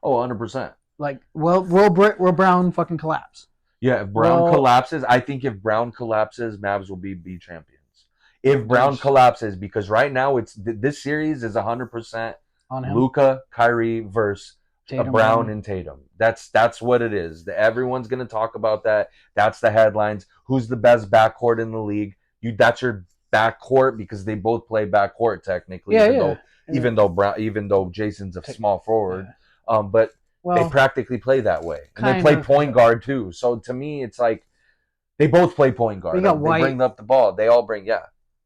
Oh, 100%. Like, will Brown fucking collapse? Yeah, if Brown collapses, I think if Brown collapses, Mavs will be champions. If Brown collapses, because right now this series is 100% on him. Luka, Kyrie versus Tatum, Brown and Tatum. That's what it is. Everyone's gonna talk about that. That's the headlines. Who's the best backcourt in the league? That's your backcourt because they both play backcourt technically. Even though Jason's a small forward, but they practically play that way, and they play point guard too. So to me, it's like they both play point guard. They bring up the ball. They all bring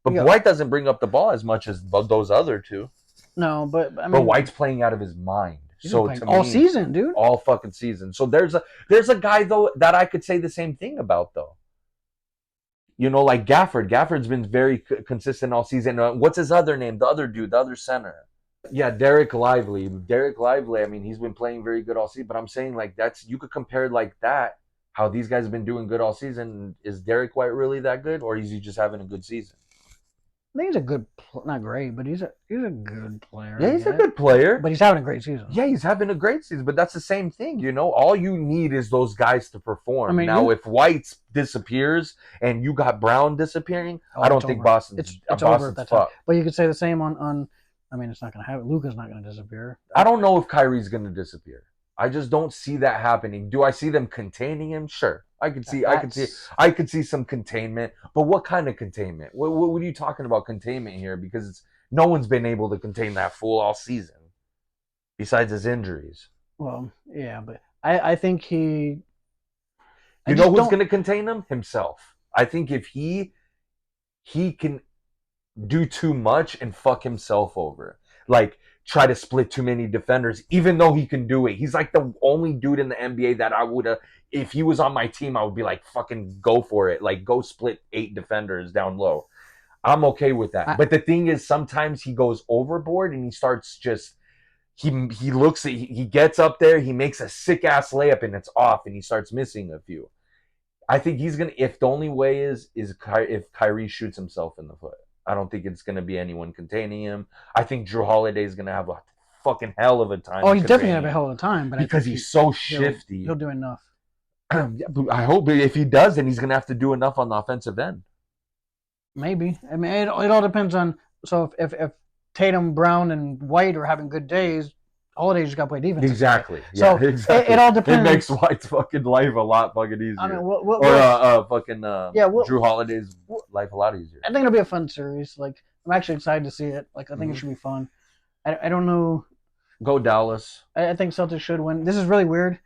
But White doesn't bring up the ball as much as those other two. No, but I mean, but White's playing out of his mind. So to all season, dude. All fucking season. So there's a guy though that I could say the same thing about though. You know, like Gafford. Gafford's been very consistent all season. What's his other name? The other dude, the other center. Yeah, Derek Lively. I mean, he's been playing very good all season. But I'm saying like you could compare like that. How these guys have been doing good all season. Is Derek White really that good, or is he just having a good season? I think he's a good, not great, but he's a good player. Yeah, he's a good player. But he's having a great season. Yeah, he's having a great season. But that's the same thing, you know. All you need is those guys to perform. I mean, now, if White disappears and you got Brown disappearing, I don't think Boston's over at that time. But you could say the same on. I mean, it's not going to happen. Luka's not going to disappear. I don't know if Kyrie's going to disappear. I just don't see that happening. Do I see them containing him? Sure. I could see some containment, but what kind of containment? What are you talking about containment here? Because no one's been able to contain that fool all season, besides his injuries. Well, yeah, but I think he. You know who's going to contain him? Himself. I think if he can do too much and fuck himself over, like try to split too many defenders, even though he can do it. He's like the only dude in the NBA that I would have. If he was on my team, I would be like, fucking go for it. Like, go split 8 defenders down low. I'm okay with that. But the thing is, sometimes he goes overboard and he starts just, he gets up there, he makes a sick-ass layup and it's off and he starts missing a few. I think he's going to, if the only way is if Kyrie shoots himself in the foot. I don't think it's going to be anyone containing him. I think Drew Holiday is going to have a fucking hell of a time. Oh, he's definitely going to have a hell of a time. But because he's so shifty. He'll do enough. I hope if he does, then he's going to have to do enough on the offensive end. Maybe. I mean, it all depends on. So if Tatum, Brown, and White are having good days, Holiday just got to play defense. Exactly. So yeah, exactly. It all depends. It makes White's fucking life a lot fucking easier. I mean, Drew Holiday's life a lot easier. I think it'll be a fun series. Like, I'm actually excited to see it. Like, I think it should be fun. I don't know. Go Dallas. I think Celtics should win. This is really weird.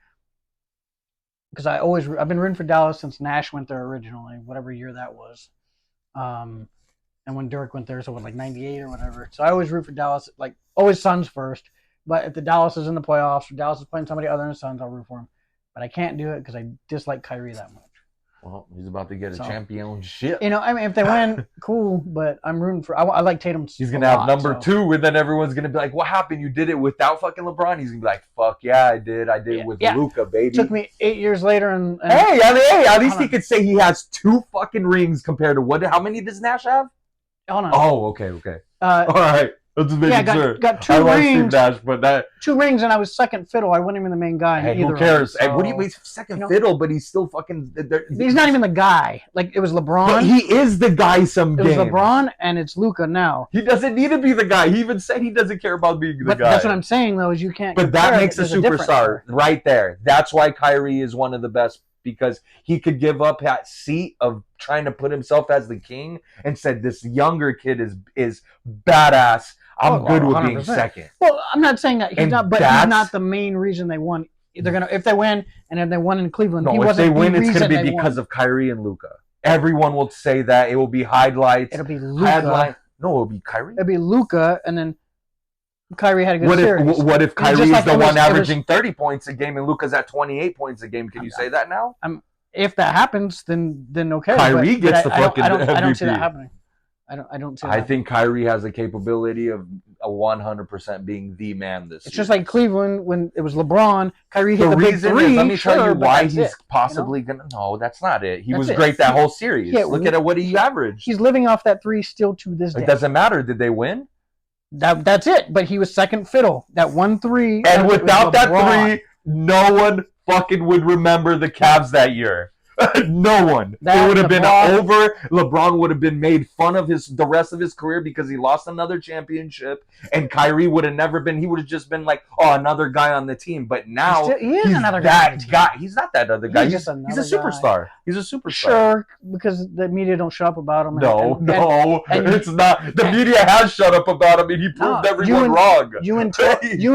Because I've been rooting for Dallas since Nash went there originally, whatever year that was, and when Dirk went there, so like '98 or whatever. So I always root for Dallas, like always Suns first. But if the Dallas is in the playoffs or Dallas is playing somebody other than the Suns, I'll root for him. But I can't do it because I dislike Kyrie that much. Well, he's about to get a championship. You know, I mean, if they win, cool. But I'm rooting for. I like Tatum. He's gonna have number 2, and then everyone's gonna be like, "What happened? You did it without fucking LeBron." He's gonna be like, "Fuck yeah, I did. I did it with Luka, baby." It took me 8 years later, and hey, at least he could say he has 2 fucking rings compared to what? How many does Nash have? Hold on. Oh, okay. All right. Let's just make sure. Got 2 rings. Nash, but 2 rings, and I was second fiddle. I wasn't even the main guy. Hey, who cares? So, what do you mean second fiddle? But he's still fucking. He's not even the guy. Like it was LeBron. But he is the guy. It was LeBron, and it's Luka now. He doesn't need to be the guy. He even said he doesn't care about being the guy. That's what I'm saying, though. Is you can't. But that makes a superstar right there. That's why Kyrie is one of the best. Because he could give up that seat of trying to put himself as the king and said, "This younger kid is badass. I'm good with 100%. Being second." Well, I'm not saying that he's not, but he's not the main reason they won. They're gonna if they win, and if they won in Cleveland, if they win, it's gonna be because of Kyrie and Luka. Everyone will say that. It will be highlights. It'll be Luka. No, it'll be Kyrie. It'll be Luka, and then Kyrie had a good series. What if Kyrie is the one averaging 30 points a game and Luka's at 28 points a game? Can you say that now? If that happens, then okay. Kyrie gets the fucking MVP. I don't see that happening. I don't see that. I think Kyrie has the capability of a 100% being the man this year. It's just like Cleveland when it was LeBron. Kyrie hit the big 3. Let me tell you why he's possibly going to. No, that's not it. He was great that whole series. Yeah, look at what he averaged. He's living off that 3 still to this day. It doesn't matter. Did they win? That's it. But he was second fiddle. That 1-3. And without that 3, no one fucking would remember the Cavs that year. No one. That It would have been LeBron- over. LeBron would have been made fun of the rest of his career because he lost another championship, and Kyrie would have never been. He would have just been like, oh, another guy on the team. But now he is he's another that guy on the team. guy. He's not that other guy. He's He's just another a superstar. He's a superstar. Sure, because the media don't shut up about him. No, and it's not. The media has shut up about him, and he proved everyone wrong. You and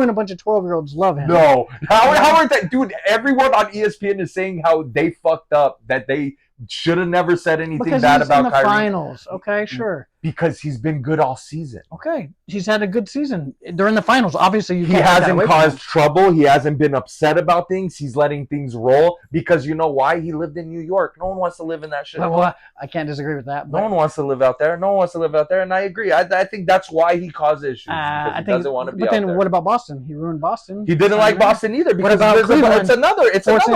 a bunch of 12-year-olds love him. No, how are that, dude? Everyone on ESPN is saying how they fucked up, that they should have never said anything bad about Kyrie. Because he's in the finals. Okay, sure. Because he's been good all season. Okay, he's had a good season. They're in the finals. Obviously, he hasn't caused trouble. He hasn't been upset about things. He's letting things roll because you know why? He lived in New York. No one wants to live in that shit. Well, I can't disagree with that. But no one wants to live out there. No one wants to live out there, and I agree. I think that's why he caused issues. Because he doesn't want to be out there. But then what about Boston? He ruined Boston. He didn't like Boston either. Because what about Cleveland? It's another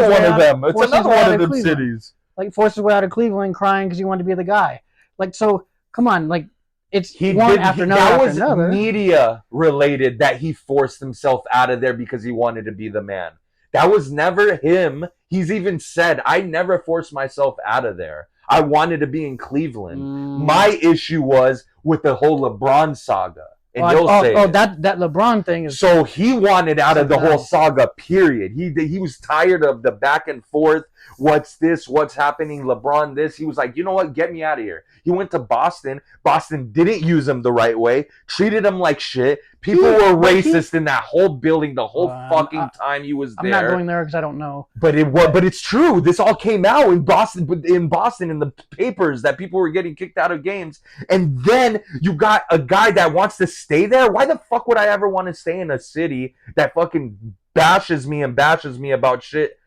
one of them. It's another one of them cities. Like forced his way out of Cleveland, crying because he wanted to be the guy. Like, so come on, like. That was media related that he forced himself out of there because he wanted to be the man. That was never him. He's even said, I never forced myself out of there. I wanted to be in Cleveland. My issue was with the whole LeBron saga. And that LeBron thing is... So he wanted out of the whole saga, period. He was tired of the back and forth. What's this? What's happening? LeBron this. He was like, you know what? Get me out of here. He went to Boston. Boston didn't use him the right way. Treated him like shit. People were racist in that whole building the whole fucking time he was there. I'm not going there because I don't know. But it's true. This all came out in Boston in the papers that people were getting kicked out of games. And then you got a guy that wants to stay there. Why the fuck would I ever want to stay in a city that fucking bashes me about shit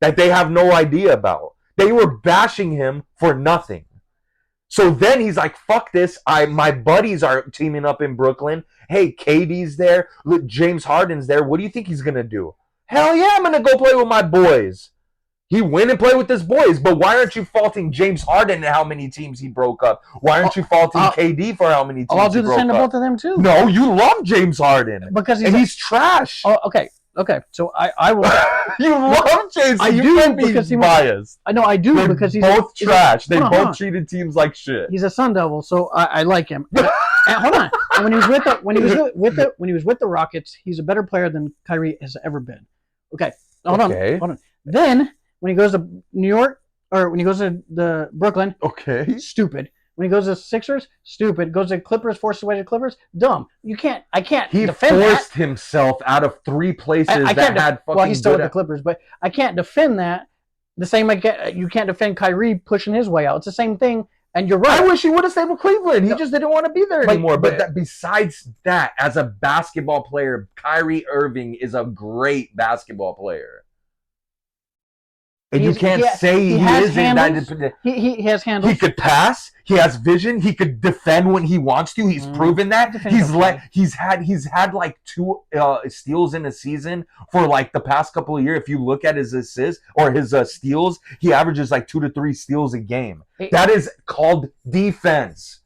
that they have no idea about? They were bashing him for nothing. So then he's like, fuck this. My buddies are teaming up in Brooklyn. Hey, KD's there. Look, James Harden's there. What do you think he's going to do? Hell yeah, I'm going to go play with my boys. He went and played with his boys. But why aren't you faulting James Harden and how many teams he broke up? Why aren't you faulting KD for how many teams he broke up? I'll do the same to both of them too. No, you love James Harden. Because he's trash. Oh, okay. Okay, so I will. You love James. I do because he's biased. I know I do They're because he's both trash. They both treated teams like shit. He's a Sun Devil, so I like him. And hold on. And when he was with the Rockets, he's a better player than Kyrie has ever been. Okay, hold on. Then when he goes to New York or when he goes to the Brooklyn, stupid. When he goes to Sixers, stupid. Goes to Clippers, forced his way to Clippers, dumb. I can't defend that. He forced himself out of 3 places that had fucking well, he's still with the Clippers, but I can't defend that. The same you can't defend Kyrie pushing his way out. It's the same thing, and you're right. I wish he would have stayed with Cleveland. He just didn't want to be there anymore. But besides that, as a basketball player, Kyrie Irving is a great basketball player. And you can't say he isn't. He has handles. He could pass. He has vision. He could defend when he wants to. He's proven that. He's had like 2 steals in a season for like the past couple of years. If you look at his assists or his steals, he averages like 2 to 3 steals a game. That is called defense.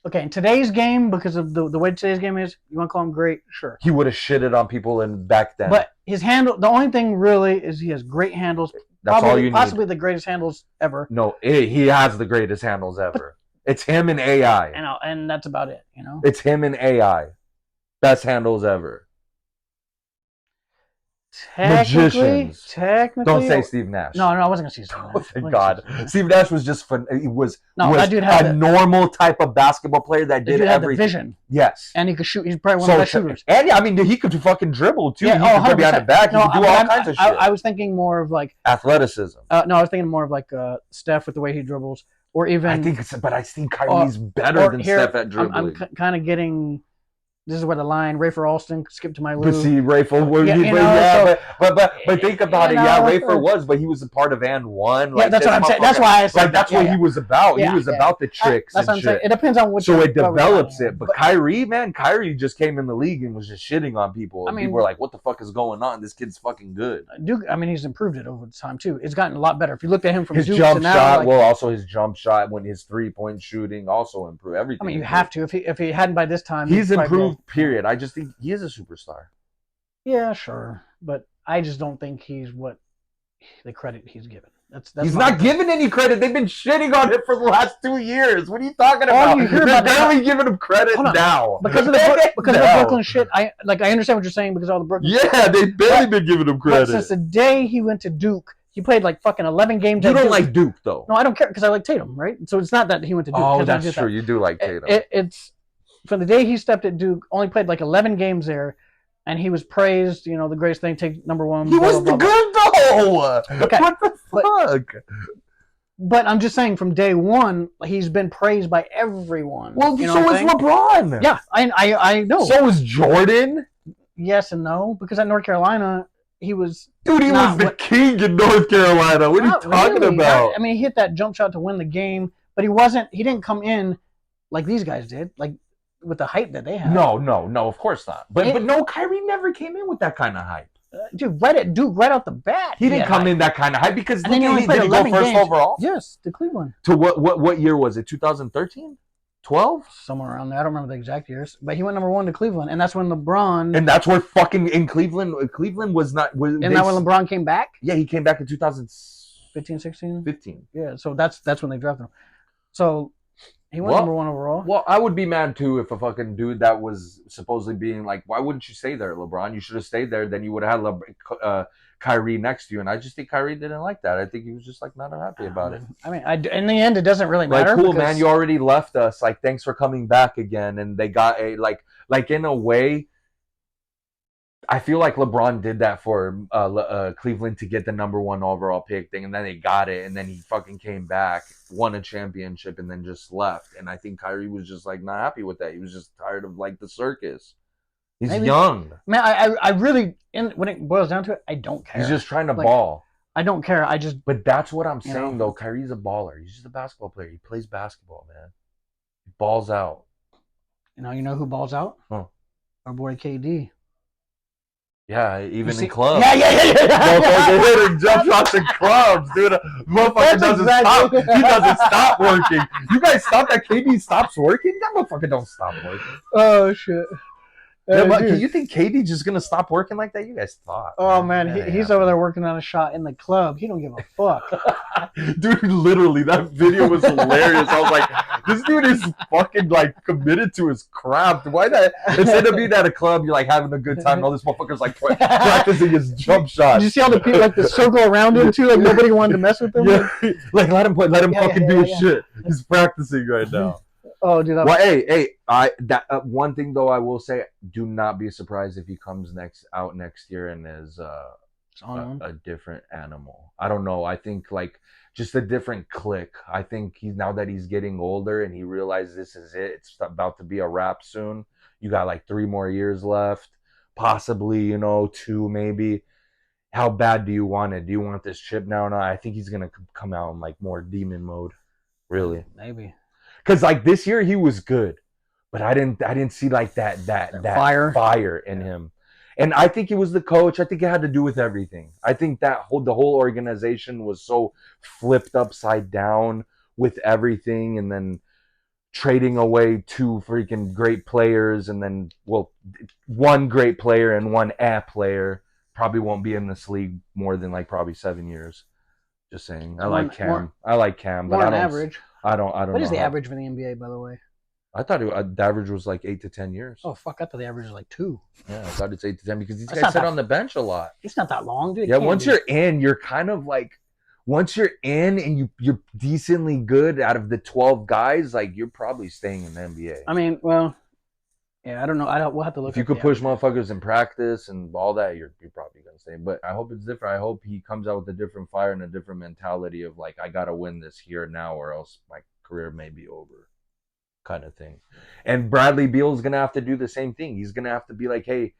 Okay, in today's game, because of the way today's game is, you want to call him great? Sure. He would have shitted on people back then. But his handle, the only thing really is he has great handles. That's all you need. Possibly the greatest handles ever. No, he has the greatest handles ever. It's him and AI. And that's about it, you know? It's him and AI. Best handles ever. Technically, don't say Steve Nash. No, I wasn't gonna say Steve Nash. Oh, thank God. Steve Nash was just fun. He was that dude had a normal type of basketball player that did everything. The vision. Yes, and he could shoot. He's probably one of the best shooters. And I mean, he could fucking dribble too. Yeah, he could be on the back. He could do all kinds of shit. I was thinking more of like athleticism. No, I was thinking more of like Steph with the way he dribbles, or even. I think Kyrie's better than Steph at dribbling. I'm kind of getting. This is where the line, Rafer Alston, skip to my Lou. But see, Rafer, but think about it. Yeah, Rafer was, but he was a part of And One. Like, that's what I'm saying. That's why I said that's what he was about. He was about the tricks. That's what I'm saying. It depends on what. So it develops it. But Kyrie just came in the league and was just shitting on people. And people were like, "What the fuck is going on? This kid's fucking good." He's improved it over time too. It's gotten a lot better. If you look at him from his jump shot, also his jump shot when his 3-point shooting also improved. Everything. I mean, you have to. If he hadn't by this time, he's improved. Period. I just think he is a superstar. Yeah, sure, but I just don't think he's what the credit he's given. That's he's not giving any credit. They've been shitting on it for the last 2 years. What are you talking about? You hear They're about barely giving him credit now. Because of the Brooklyn shit. I understand what you're saying because of all the Brooklyn shit. Yeah, they've barely been giving him credit. But since the day he went to Duke, he played like fucking 11 games. You don't like Duke, though. No, I don't care because I like Tatum, right? So it's not that he went to Duke. Oh, that's true. You do like Tatum. It's from the day he stepped at Duke, only played like 11 games there, and he was praised, the greatest thing, take number one. He was the good, though. Okay. What the fuck? But I'm just saying, from day one, he's been praised by everyone. Well, so is LeBron. Yeah, I know. So is Jordan. Yes and no, because at North Carolina, he was... Dude, he was the king in North Carolina. What are you talking about? I mean, he hit that jump shot to win the game, but he didn't come in like these guys did, like with the hype that they had. No, of course not. But no, Kyrie never came in with that kind of hype. Dude, right at Duke, right out the bat. He didn't come in that kind of hype because did he go first overall? Yes, to Cleveland. To what year was it? 2013? 12? Somewhere around there. I don't remember the exact years. But he went number one to Cleveland, and that's when LeBron... And that's where fucking in Cleveland was not... Isn't that when LeBron came back? Yeah, he came back in 2015, 16? 15. Yeah, so that's when they drafted him. So... He went number one overall. Well, I would be mad too if a fucking dude that was supposedly being like, why wouldn't you stay there, LeBron? You should have stayed there. Then you would have had Kyrie next to you. And I just think Kyrie didn't like that. I think he was just like not happy about it. I mean, in the end, it doesn't really matter. Like, cool, man, you already left us. Like, thanks for coming back again. And they got like in a way, I feel like LeBron did that for Cleveland to get the number one overall pick thing, and then they got it, and then he fucking came back, won a championship, and then just left. And I think Kyrie was just like not happy with that. He was just tired of like the circus. He's young. Man, I really, when it boils down to it, I don't care. He's just trying to ball. I don't care. But that's what I'm saying though. Kyrie's a baller. He's just a basketball player. He plays basketball, man. He balls out. You know who balls out? Huh. Our boy KD. Yeah, even in clubs. Yeah. Motherfucker hitting jump shots in clubs, dude. Motherfucker doesn't stop. He doesn't stop working. You guys stop that KD stops working? That motherfucker don't stop working. Oh, shit. You think KD just going to stop working like that? You guys thought. Oh, man. He's over there working on a shot in the club. He don't give a fuck. Dude, literally, that video was hilarious. I was like, this dude is fucking, like, committed to his craft. Why that? Instead of being at a club, you're, like, having a good time, and all this motherfucker's, like, practicing his jump shot. Did you see all the people, like, the circle around him, too? Like, nobody wanted to mess with him? Yeah. Like, let him play. Let him fucking do his shit. He's practicing right now. Oh, dude. One thing though, I will say, do not be surprised if he comes out next year and is a different animal. I don't know. I think like just a different click. I think now that he's getting older and he realizes this is it. It's about to be a wrap soon. You got like 3 more years left, possibly 2 maybe. How bad do you want it? Do you want this chip now or not? I think he's gonna come out in like more demon mode. Really, maybe. Because like this year he was good, but I didn't see like that fire in him, and I think it was the coach. I think it had to do with everything. I think the whole organization was so flipped upside down with everything, and then trading away 2 freaking great players, and then 1 great player and 1 player probably won't be in this league more than like probably 7 years. Just saying. I like Cam, but I don't. Average. I don't. What is the average for the NBA, by the way? I thought the average was like 8 to 10 years. Oh fuck! I thought the average was like 2. Yeah, I thought it's 8 to 10 because these guys sit on the bench a lot. It's not that long, dude. Yeah, once you're in, you're kind of like, once you're in and you're decently good out of the 12 guys, like you're probably staying in the NBA. I mean, well, yeah, I don't know. We'll have to look. If you could push motherfuckers in practice and all that, you're probably gonna stay. But I hope it's different. I hope he comes out with a different fire and a different mentality of like, I gotta win this here now, or else my career may be over, kind of thing. And Bradley Beal's gonna have to do the same thing. He's gonna have to be like, hey,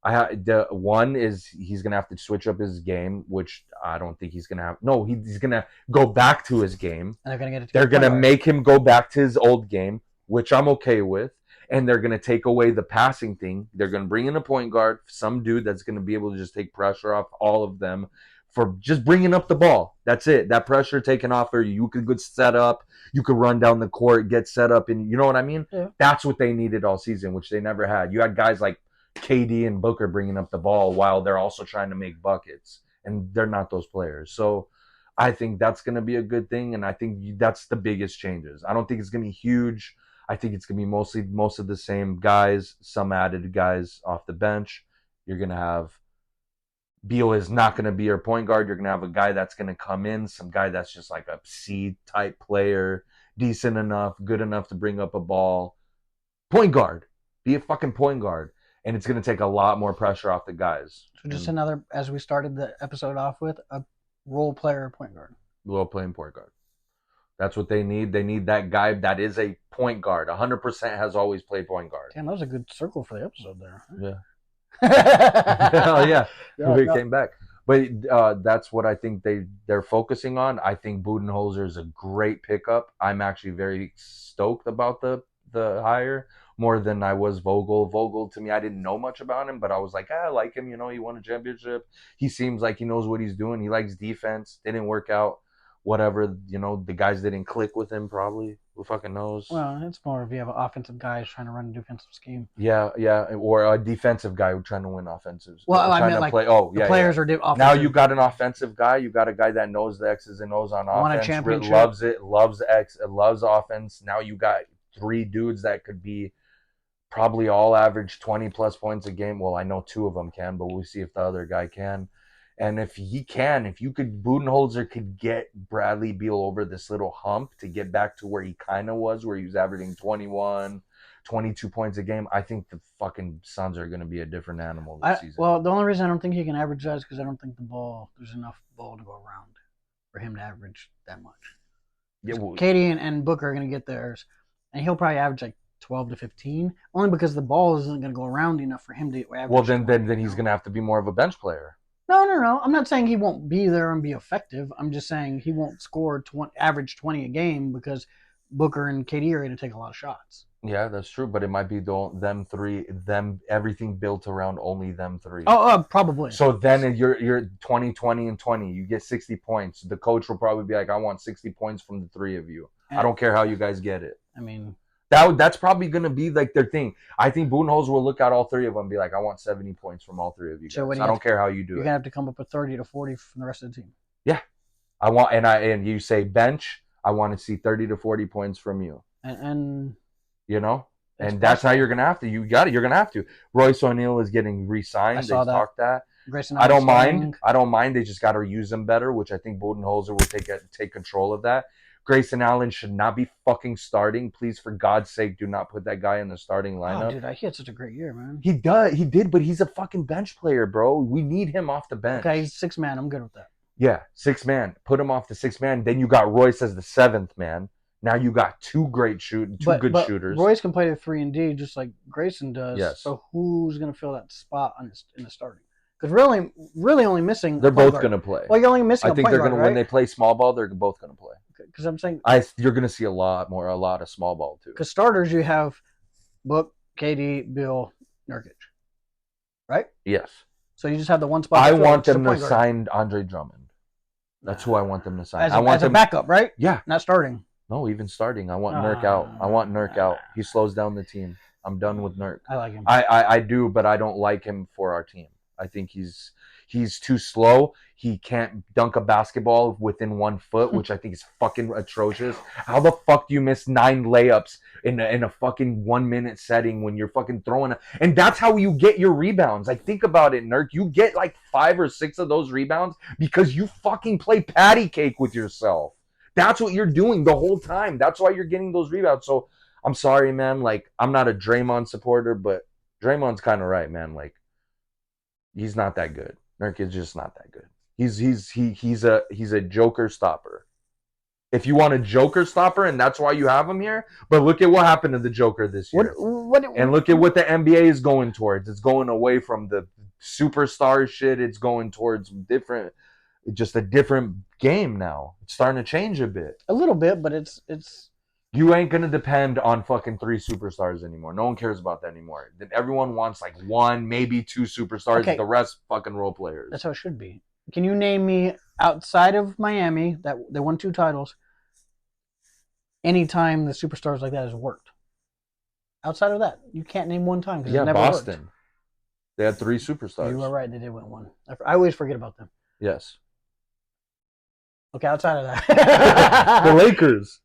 he's gonna have to switch up his game, which I don't think he's gonna have. No, he's gonna go back to his game. And they're gonna make him go back to his old game, which I'm okay with. And they're going to take away the passing thing. They're going to bring in a point guard, some dude that's going to be able to just take pressure off all of them for just bringing up the ball. That's it. That pressure taken off her. You could get set up. You could run down the court, get set up. And you know what I mean? Yeah. That's what they needed all season, which they never had. You had guys like KD and Booker bringing up the ball while they're also trying to make buckets. and they're not those players. So I think that's going to be a good thing, and I think that's the biggest changes. I don't think it's going to be huge. I think it's going to be mostly most of the same guys, some added guys off the bench. You're going to have Beal is not going to be your point guard. You're going to have a guy that's going to come in, some guy that's just like a C type player, decent enough, good enough to bring up a ball. Point guard. Be a fucking point guard. And it's going to take a lot more pressure off the guys. So just another, as we started the episode off with, a role player point guard. Role playing point guard. That's what they need. They need that guy that is a point guard. 100% has always played point guard. Damn, that was a good circle for the episode there. Yeah. Hell yeah. We came back. But that's what I think they're focusing on. I think Budenholzer is a great pickup. I'm actually very stoked about the hire more than I was Vogel. Vogel, to me, I didn't know much about him, but I was like, I like him. You know, he won a championship. He seems like he knows what he's doing. He likes defense. Didn't work out. Whatever, you know, the guys didn't click with him probably. Who fucking knows? Well, it's more if you have an offensive guy trying to run a defensive scheme. Yeah, or a defensive guy who's trying to win offensives. Well, I mean, like play. Players are offensive. Now you got an offensive guy. You got a guy that knows the X's and O's on offense. Won a championship. Loves it. Loves loves offense. Now you got 3 dudes that could be probably all average 20 plus points a game. Well, I know 2 of them can, but we'll see if the other guy can. And if Budenholzer could get Bradley Beal over this little hump to get back to where he kind of was, where he was averaging 21, 22 points a game, I think the fucking Suns are going to be a different animal this season. Well, the only reason I don't think he can average that is because I don't think there's enough ball to go around for him to average that much. Yeah, Katie and Booker are going to get theirs, and he'll probably average like 12 to 15, only because the ball isn't going to go around enough for him to average. Well, then he's going to have to be more of a bench player. No. I'm not saying he won't be there and be effective. I'm just saying he won't score average 20 a game because Booker and KD are going to take a lot of shots. Yeah, that's true, but it might be them 3, everything built around only them 3. Oh, probably. So then you're 20, 20, and 20. You get 60 points. The coach will probably be like, I want 60 points from the 3 of you. I don't care how you guys get it. I mean, that's probably going to be like their thing. I think Budenholzer will look at all 3 of them and be like, I want 70 points from all 3 of you guys. I don't care how you do it. You're going to have to come up with 30 to 40 from the rest of the team. Yeah. I want, and you say bench, I want to see 30 to 40 points from you. And you know? And that's how you're going to have to. You're going to have to. Royce O'Neal is getting re-signed. They talked that. I don't mind. They just got to use them better, which I think Budenholzer will take control of that. Grayson Allen should not be fucking starting. Please, for God's sake, do not put that guy in the starting lineup. Oh, dude, he had such a great year, man. He did, but he's a fucking bench player, bro. We need him off the bench. Okay, he's 6 man. I'm good with that. Yeah, 6 man. Put him off the 6 man. Then you got Royce as the 7th man. Now you got 2 good shooters. Royce can play the 3 and D just like Grayson does. Yes. So who's going to fill that spot in the starting? Because really only missing. They're both going to play. Well, you're only missing. I think they're going to when they play small ball. They're both going to play. Because I'm saying you're going to see a lot of small ball too. Because starters, you have Book, KD, Bill, Nurkic, right? Yes. So you just have the one spot. I want them to sign Andre Drummond. That's who I want them to sign. As a backup, right? Yeah. Not starting. No, even starting. I want Nurk out. I want Nurk out. He slows down the team. I'm done with Nurk. I like him. I do, but I don't like him for our team. I think he's too slow. He can't dunk a basketball within 1 foot, which I think is fucking atrocious. How the fuck do you miss 9 layups in a fucking 1 minute setting when you're fucking throwing and that's how you get your rebounds. Like, think about it, Nurk. You get like 5 or 6 of those rebounds because you fucking play patty cake with yourself. That's what you're doing the whole time. That's why you're getting those rebounds. So I'm sorry, man. Like, I'm not a Draymond supporter, but Draymond's kind of right, man. Like, he's not that good. Nurk is just not that good. He's a joker stopper. If you want a joker stopper, and that's why you have him here, but look at what happened to the Joker this year. And look at what the NBA is going towards. It's going away from the superstar shit. It's going towards just a different game now. It's starting to change a bit. A little bit, but it's you ain't gonna depend on fucking 3 superstars anymore. No one cares about that anymore. Then everyone wants like 1, maybe 2 superstars. Okay. The rest fucking role players. That's how it should be. Can you name me outside of Miami that they won 2 titles? Anytime the superstars like that has worked. Outside of that, you can't name one time because it never Boston. Worked. They had 3 superstars. You were right. They did win 1. I always forget about them. Yes. Okay, outside of The that. Lakers.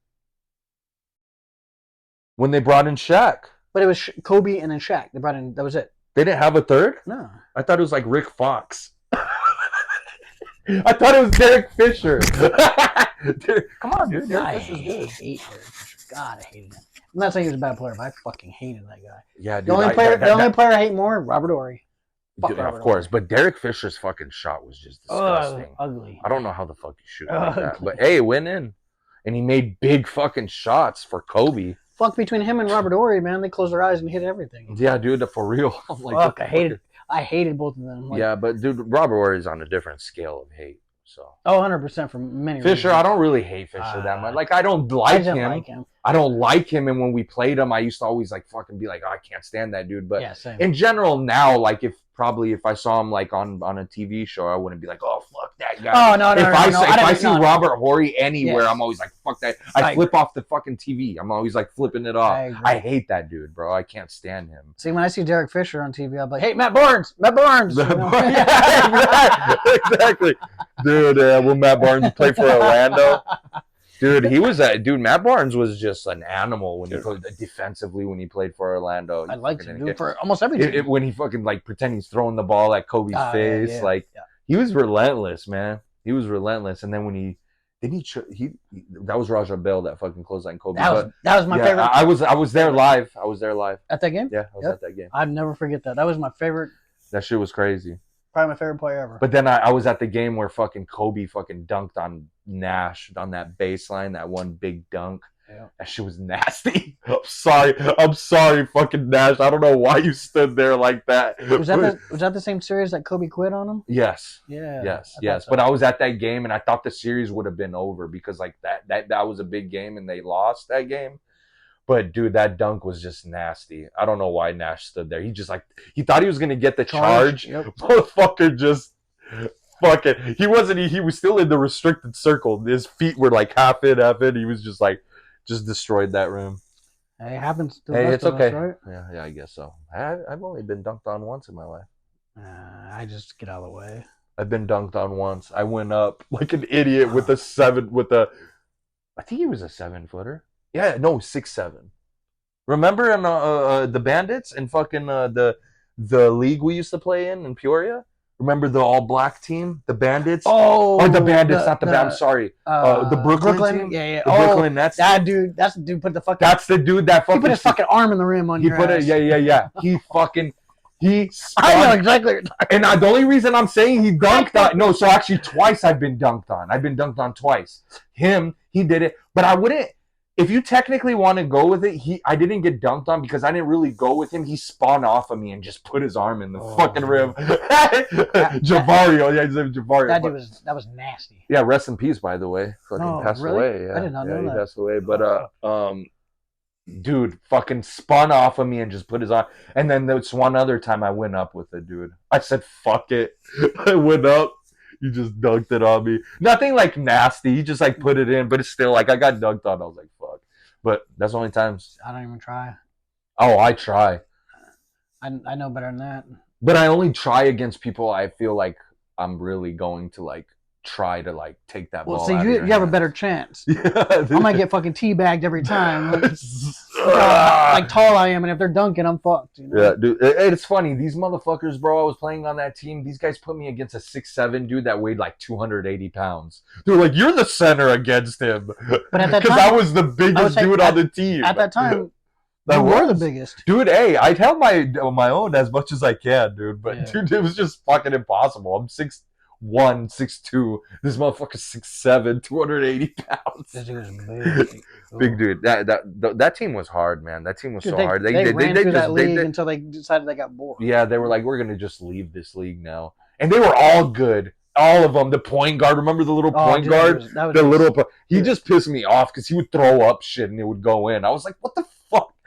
When they brought in Shaq. But it was Kobe and then Shaq. They brought in. That was it. They didn't have a third? No. I thought it was like Rick Fox. I thought it was Derek Fisher. Come on, dude. Derek Fisher's good. I hate Derek Fisher. God, I hated him. I'm not saying he was a bad player, but I fucking hated that guy. Yeah, dude. The only player I hate more, Robert Horry. Dude, of course, but Derek Fisher's fucking shot was just disgusting. Ugly. I don't know how the fuck you shoot like that. But hey, it went in. And he made big fucking shots for Kobe. Fuck between him and Robert Horry, man. They closed their eyes and hit everything. Yeah, dude, for real. Like, fuck, I hated both of them. Like, yeah, but dude, Robert Horry's on a different scale of hate. So 100% for many Fisher, reasons. I don't really hate Fisher that much. Like, I don't like him. I don't like him, and when we played him, I used to always like fucking be like, oh, I can't stand that dude. But yeah, same. In general, now, like if I saw him like on a TV show, I wouldn't be like, oh fuck that guy. Oh no, if I see Robert Horry anywhere, I'm always like, fuck that. I flip off the fucking TV. I'm always like flipping it off. I hate that dude, bro. I can't stand him. See, when I see Derek Fisher on TV, I'm like, hey, Matt Barnes. Yeah, exactly. Dude, will Matt Barnes play for Orlando? Dude, Matt Barnes was just an animal when he played defensively when he played for Orlando. I liked him, dude, for almost everything. When he fucking like pretend he's throwing the ball at Kobe's face, he was relentless, man. He was relentless. And then when he that was Raja Bell that fucking clothesline Kobe. That was my favorite. I was there live. At that game? Yeah, I was at that game. I'd never forget that. That was my favorite. That shit was crazy. Probably my favorite player ever. But then I was at the game where fucking Kobe fucking dunked on Nash on that baseline, that one big dunk. Yeah. That shit was nasty. I'm sorry, fucking Nash. I don't know why you stood there like that. Was that the same series that Kobe quit on him? Yes. Yeah. Yes. So. But I was at that game and I thought the series would have been over because like that was a big game and they lost that game. But dude, that dunk was just nasty. I don't know why Nash stood there. He thought he was gonna get the charge. Yep. Motherfucker just fucking. He was still in the restricted circle. His feet were like half in. He was just destroyed that rim. Hey, it happens to it's okay. Us, right? Yeah, I guess so. I've only been dunked on once in my life. I just get out of the way. I've been dunked on once. I went up like an idiot I think he was a 7-footer. Yeah, no, 6'7". Remember in the Bandits and fucking the league we used to play in Peoria? Remember the all black team, the Bandits? Oh, or the Bandits, I'm sorry. The Brooklyn team? Yeah. The Brooklyn Nets. That's the dude put the fucking. That's the dude that fucking. He put his fucking arm in the rim on your ass. Yeah. He fucking. I know exactly what you're talking about. And the only reason I'm saying he dunked on. No, so actually twice I've been dunked on. I've been dunked on twice. He did it. But I wouldn't. If you technically want to go with it, I didn't get dunked on because I didn't really go with him. He spawned off of me and just put his arm in the fucking rim. Javario, yeah, his name Javario. That was nasty. Yeah, rest in peace, by the way. Fucking passed away. Yeah. I did not know that. He passed away, but dude, fucking spun off of me and just put his arm. And then there's one other time I went up with it, dude. I said, "Fuck it." I went up. You just dunked it on me. Nothing like nasty. He just like put it in, but it's still like I got dunked on. I was like, fuck. But that's the only times. I don't even try. Oh, I try. I know better than that. But I only try against people I feel like I'm really going to like try to like take that ball. Well, see, you have a better chance. Yeah, I might get fucking teabagged every time. Like tall I am, and if they're dunking, I'm fucked. You know? Yeah, dude. It's funny. These motherfuckers, bro. I was playing on that team. These guys put me against a 6'7" dude that weighed like 280 pounds. They're like, "You're the center against him." But at that time, because I was the biggest dude on the team at that time. You were the biggest. Dude, hey, I tell my own as much as I can, dude. But dude, it was just fucking impossible. I'm 6'1", 6'2". This motherfucker's 6'7", 280 pounds. This dude was big. Big dude. That team was hard, man. That team was so hard. They ran through that league until they decided they got bored. Yeah, they were like, we're gonna just leave this league now. And they were all good. All of them. The point guard. Remember the little point guard? He just pissed me off because he would throw up shit and it would go in. I was like, what the fuck?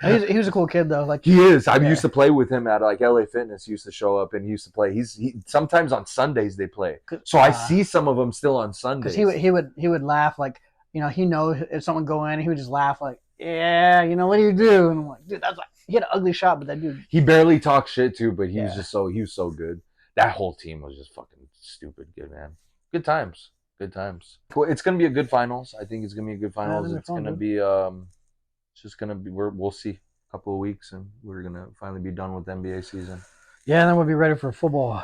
He was a cool kid though. Like he is. I used to play with him at like LA Fitness. He used to show up and he used to play. He sometimes on Sundays they play. So I see some of them still on Sundays. Because he would laugh like, you know, he knows if someone go in, he would just laugh like, yeah, you know, what do you do? And I'm like, dude, that's like, he had an ugly shot, but that dude. He barely talked shit too, but he was so good. That whole team was just fucking stupid good, man. Good times. Good times. Well, it's gonna be a good finals. I think it's gonna be a good finals. It's gonna be it's just gonna be we'll see a couple of weeks and we're gonna finally be done with NBA season. Yeah, and then we'll be ready for football.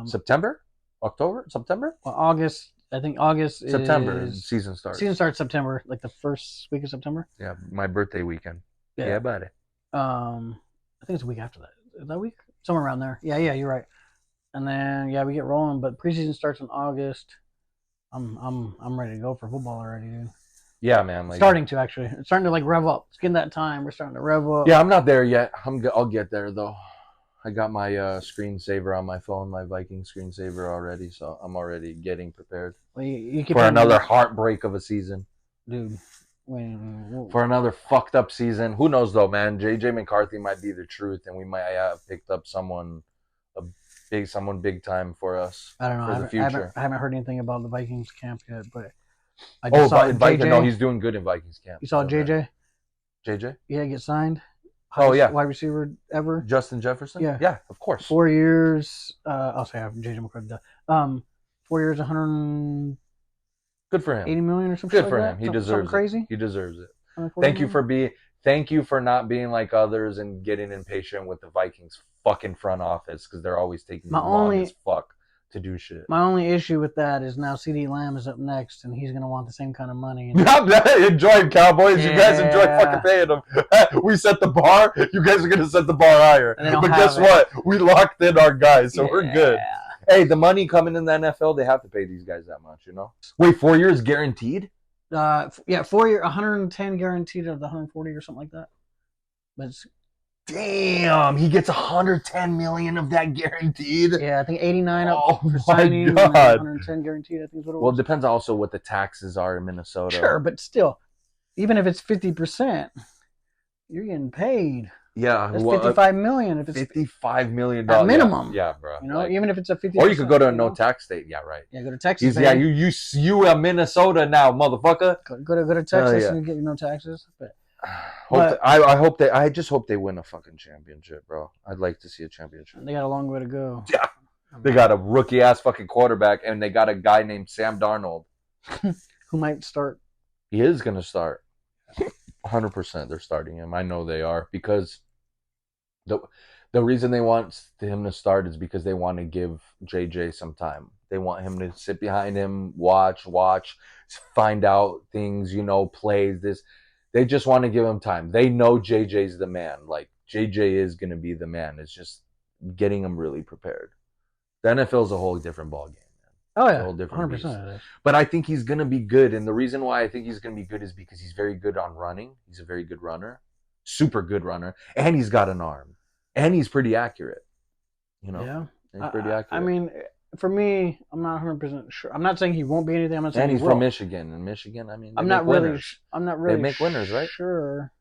September? October? September? Well, August. I think August September is season starts. Season starts September, like the first week of September. Yeah, my birthday weekend. Yeah, buddy. I think it's a week after that. Is that week? Somewhere around there. Yeah, you're right. And then we get rolling, but preseason starts in August. I'm ready to go for football already, dude. Yeah, man. Like, starting to actually. It's starting to like rev up. It's getting that time. We're starting to rev up. Yeah, I'm not there yet. I'll get there though. I got my screensaver on my phone, my Viking screensaver already, so I'm already getting prepared Well, you keep for another heartbreak of a season. Dude. For another fucked up season. Who knows though, man? JJ McCarthy might be the truth, and we might have picked up someone big time for us. I don't know. For the future. I haven't heard anything about the Vikings camp yet, but I just saw JJ. No, he's doing good in Vikings camp. You saw JJ? JJ? Yeah, get signed. Wide receiver ever. Justin Jefferson? Yeah, of course. 4 years. I'll say I have JJ McCarthy. 4 years, 100. Good for him. 80 million or something. Good for him. He deserves it. Crazy. He deserves it. Thank you for not being like others and getting impatient with the Vikings fucking front office because they're always taking long as fuck to do shit. My only issue with that is now CD Lamb is up next and he's gonna want the same kind of money. Enjoy, Cowboys. Yeah. You guys enjoy fucking paying them. We set the bar. You guys are gonna set the bar higher. But guess what? We locked in our guys, so we're good. Hey, the money coming in the NFL, they have to pay these guys that much, you know? Wait, 4 years guaranteed? 4 year, 110 guaranteed of the 140 or something like that. But it's, damn, he gets 110 million of that guaranteed. Yeah, I think 89 up for signing, 110 guaranteed. I think is what it was. Well, it depends also what the taxes are in Minnesota. Sure, but still, even if it's 50%, you're getting paid. Yeah, that's 55 million. If it's $55 million at minimum, yeah, bro. You know, even if it's a 50%. Or you could go to a no tax state. Yeah, right. Yeah, go to Texas. Yeah, you are Minnesota now, motherfucker. Go to Texas and you get no taxes. I just hope they win a fucking championship, bro. I'd like to see a championship. They got a long way to go. Yeah, they got a rookie ass fucking quarterback, and they got a guy named Sam Darnold, who might start. He is gonna start. 100% they're starting him. I know they are because the reason they want him to start is because they want to give JJ some time. They want him to sit behind him, watch, find out things, you know, plays this. They just want to give him time. They know JJ's the man. Like JJ is going to be the man. It's just getting him really prepared. The NFL is a whole different ballgame. Oh yeah, 100%. But I think he's gonna be good, and the reason why I think he's gonna be good is because he's very good on running. He's a very good runner, super good runner, and he's got an arm, and he's pretty accurate. You know, yeah, he's pretty accurate. I mean, for me, I'm not 100% sure. I'm not saying he won't be anything. I'm not saying. And he's from Michigan, and Michigan, I mean, I'm not really. They make winners, right? Sure.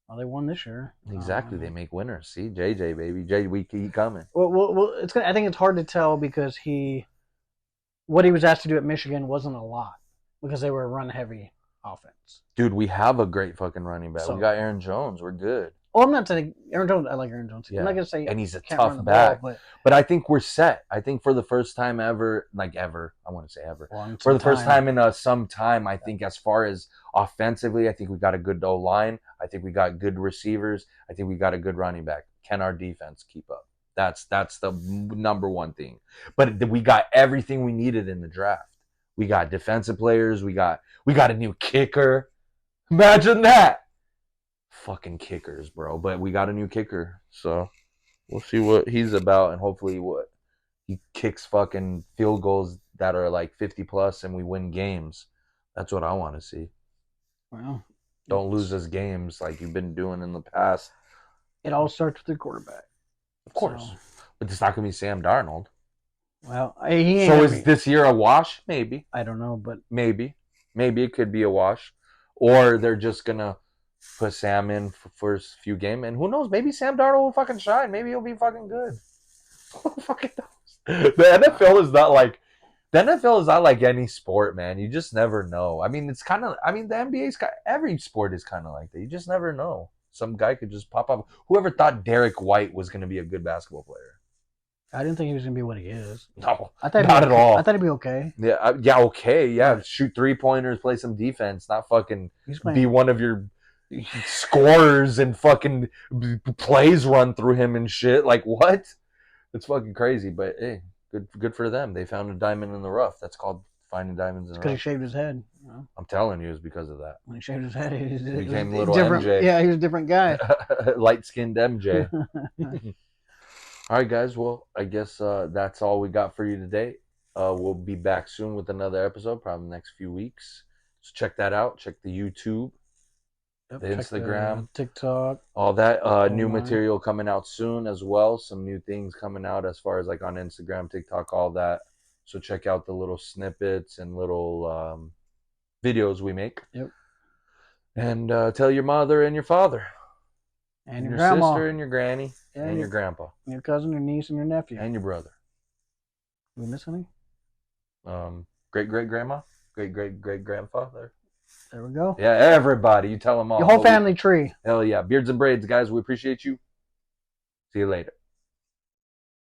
Well, they won this year. Exactly, they make winners. See, JJ, baby, we keep coming. Well, it's gonna. I think it's hard to tell because what he was asked to do at Michigan wasn't a lot because they were a run-heavy offense. Dude, we have a great fucking running back. We got Aaron Jones. We're good. Well, I'm not saying Aaron Jones. I like Aaron Jones. Yeah. I'm not gonna say, and he's a tough back. But I think we're set. I think for the first time ever, I want to say ever. For the first time in some time, I think as far as offensively, I think we got a good O line. I think we got good receivers. I think we got a good running back. Can our defense keep up? That's the number one thing. But we got everything we needed in the draft. We got defensive players. We got a new kicker. Imagine that. Fucking kickers, bro. But we got a new kicker. So we'll see what he's about, and hopefully what he kicks fucking field goals that are like 50 plus and we win games. That's what I want to see. Well, don't lose us games like you've been doing in the past. It all starts with the quarterback. Of course. But it's not going to be Sam Darnold. Well, he ain't. So is this year a wash? Maybe. I don't know, but. Maybe it could be a wash. Or they're just going to put Sam in for first few games. And who knows? Maybe Sam Darnold will fucking shine. Maybe he'll be fucking good. Who fucking knows? The NFL is not like any sport, man. You just never know. I mean, the NBA's every sport is kind of like that. You just never know. Some guy could just pop up. Whoever thought Derek White was going to be a good basketball player? I didn't think he was gonna be what he is. No, I thought not at all. I thought he'd be okay. Yeah, yeah, okay, yeah. Shoot 3-pointers, play some defense, not fucking be one of your scorers and fucking plays run through him and shit. Like what? It's fucking crazy. But hey, good for them. They found a diamond in the rough. That's called finding diamonds in the rough. Because he shaved his head. You know? I'm telling you, it's because of that. When he shaved his head, he became little different. MJ. Yeah, he was a different guy. Light-skinned MJ. All right, guys. Well, I guess that's all we got for you today. We'll be back soon with another episode, probably the next few weeks. So check that out. Check the YouTube, the Instagram, TikTok, all that. New material coming out soon as well. Some new things coming out as far as like on Instagram, TikTok, all that. So check out the little snippets and little videos we make. Yep. And tell your mother and your father. And your grandma. Sister and your granny. And your grandpa. And your cousin, your niece, and your nephew. And your brother. Did we miss any? Great-great-grandma? Great-great-great-grandfather? There we go. Yeah, everybody. You tell them all. Your whole family tree. Hell yeah. Beards and braids, guys. We appreciate you. See you later.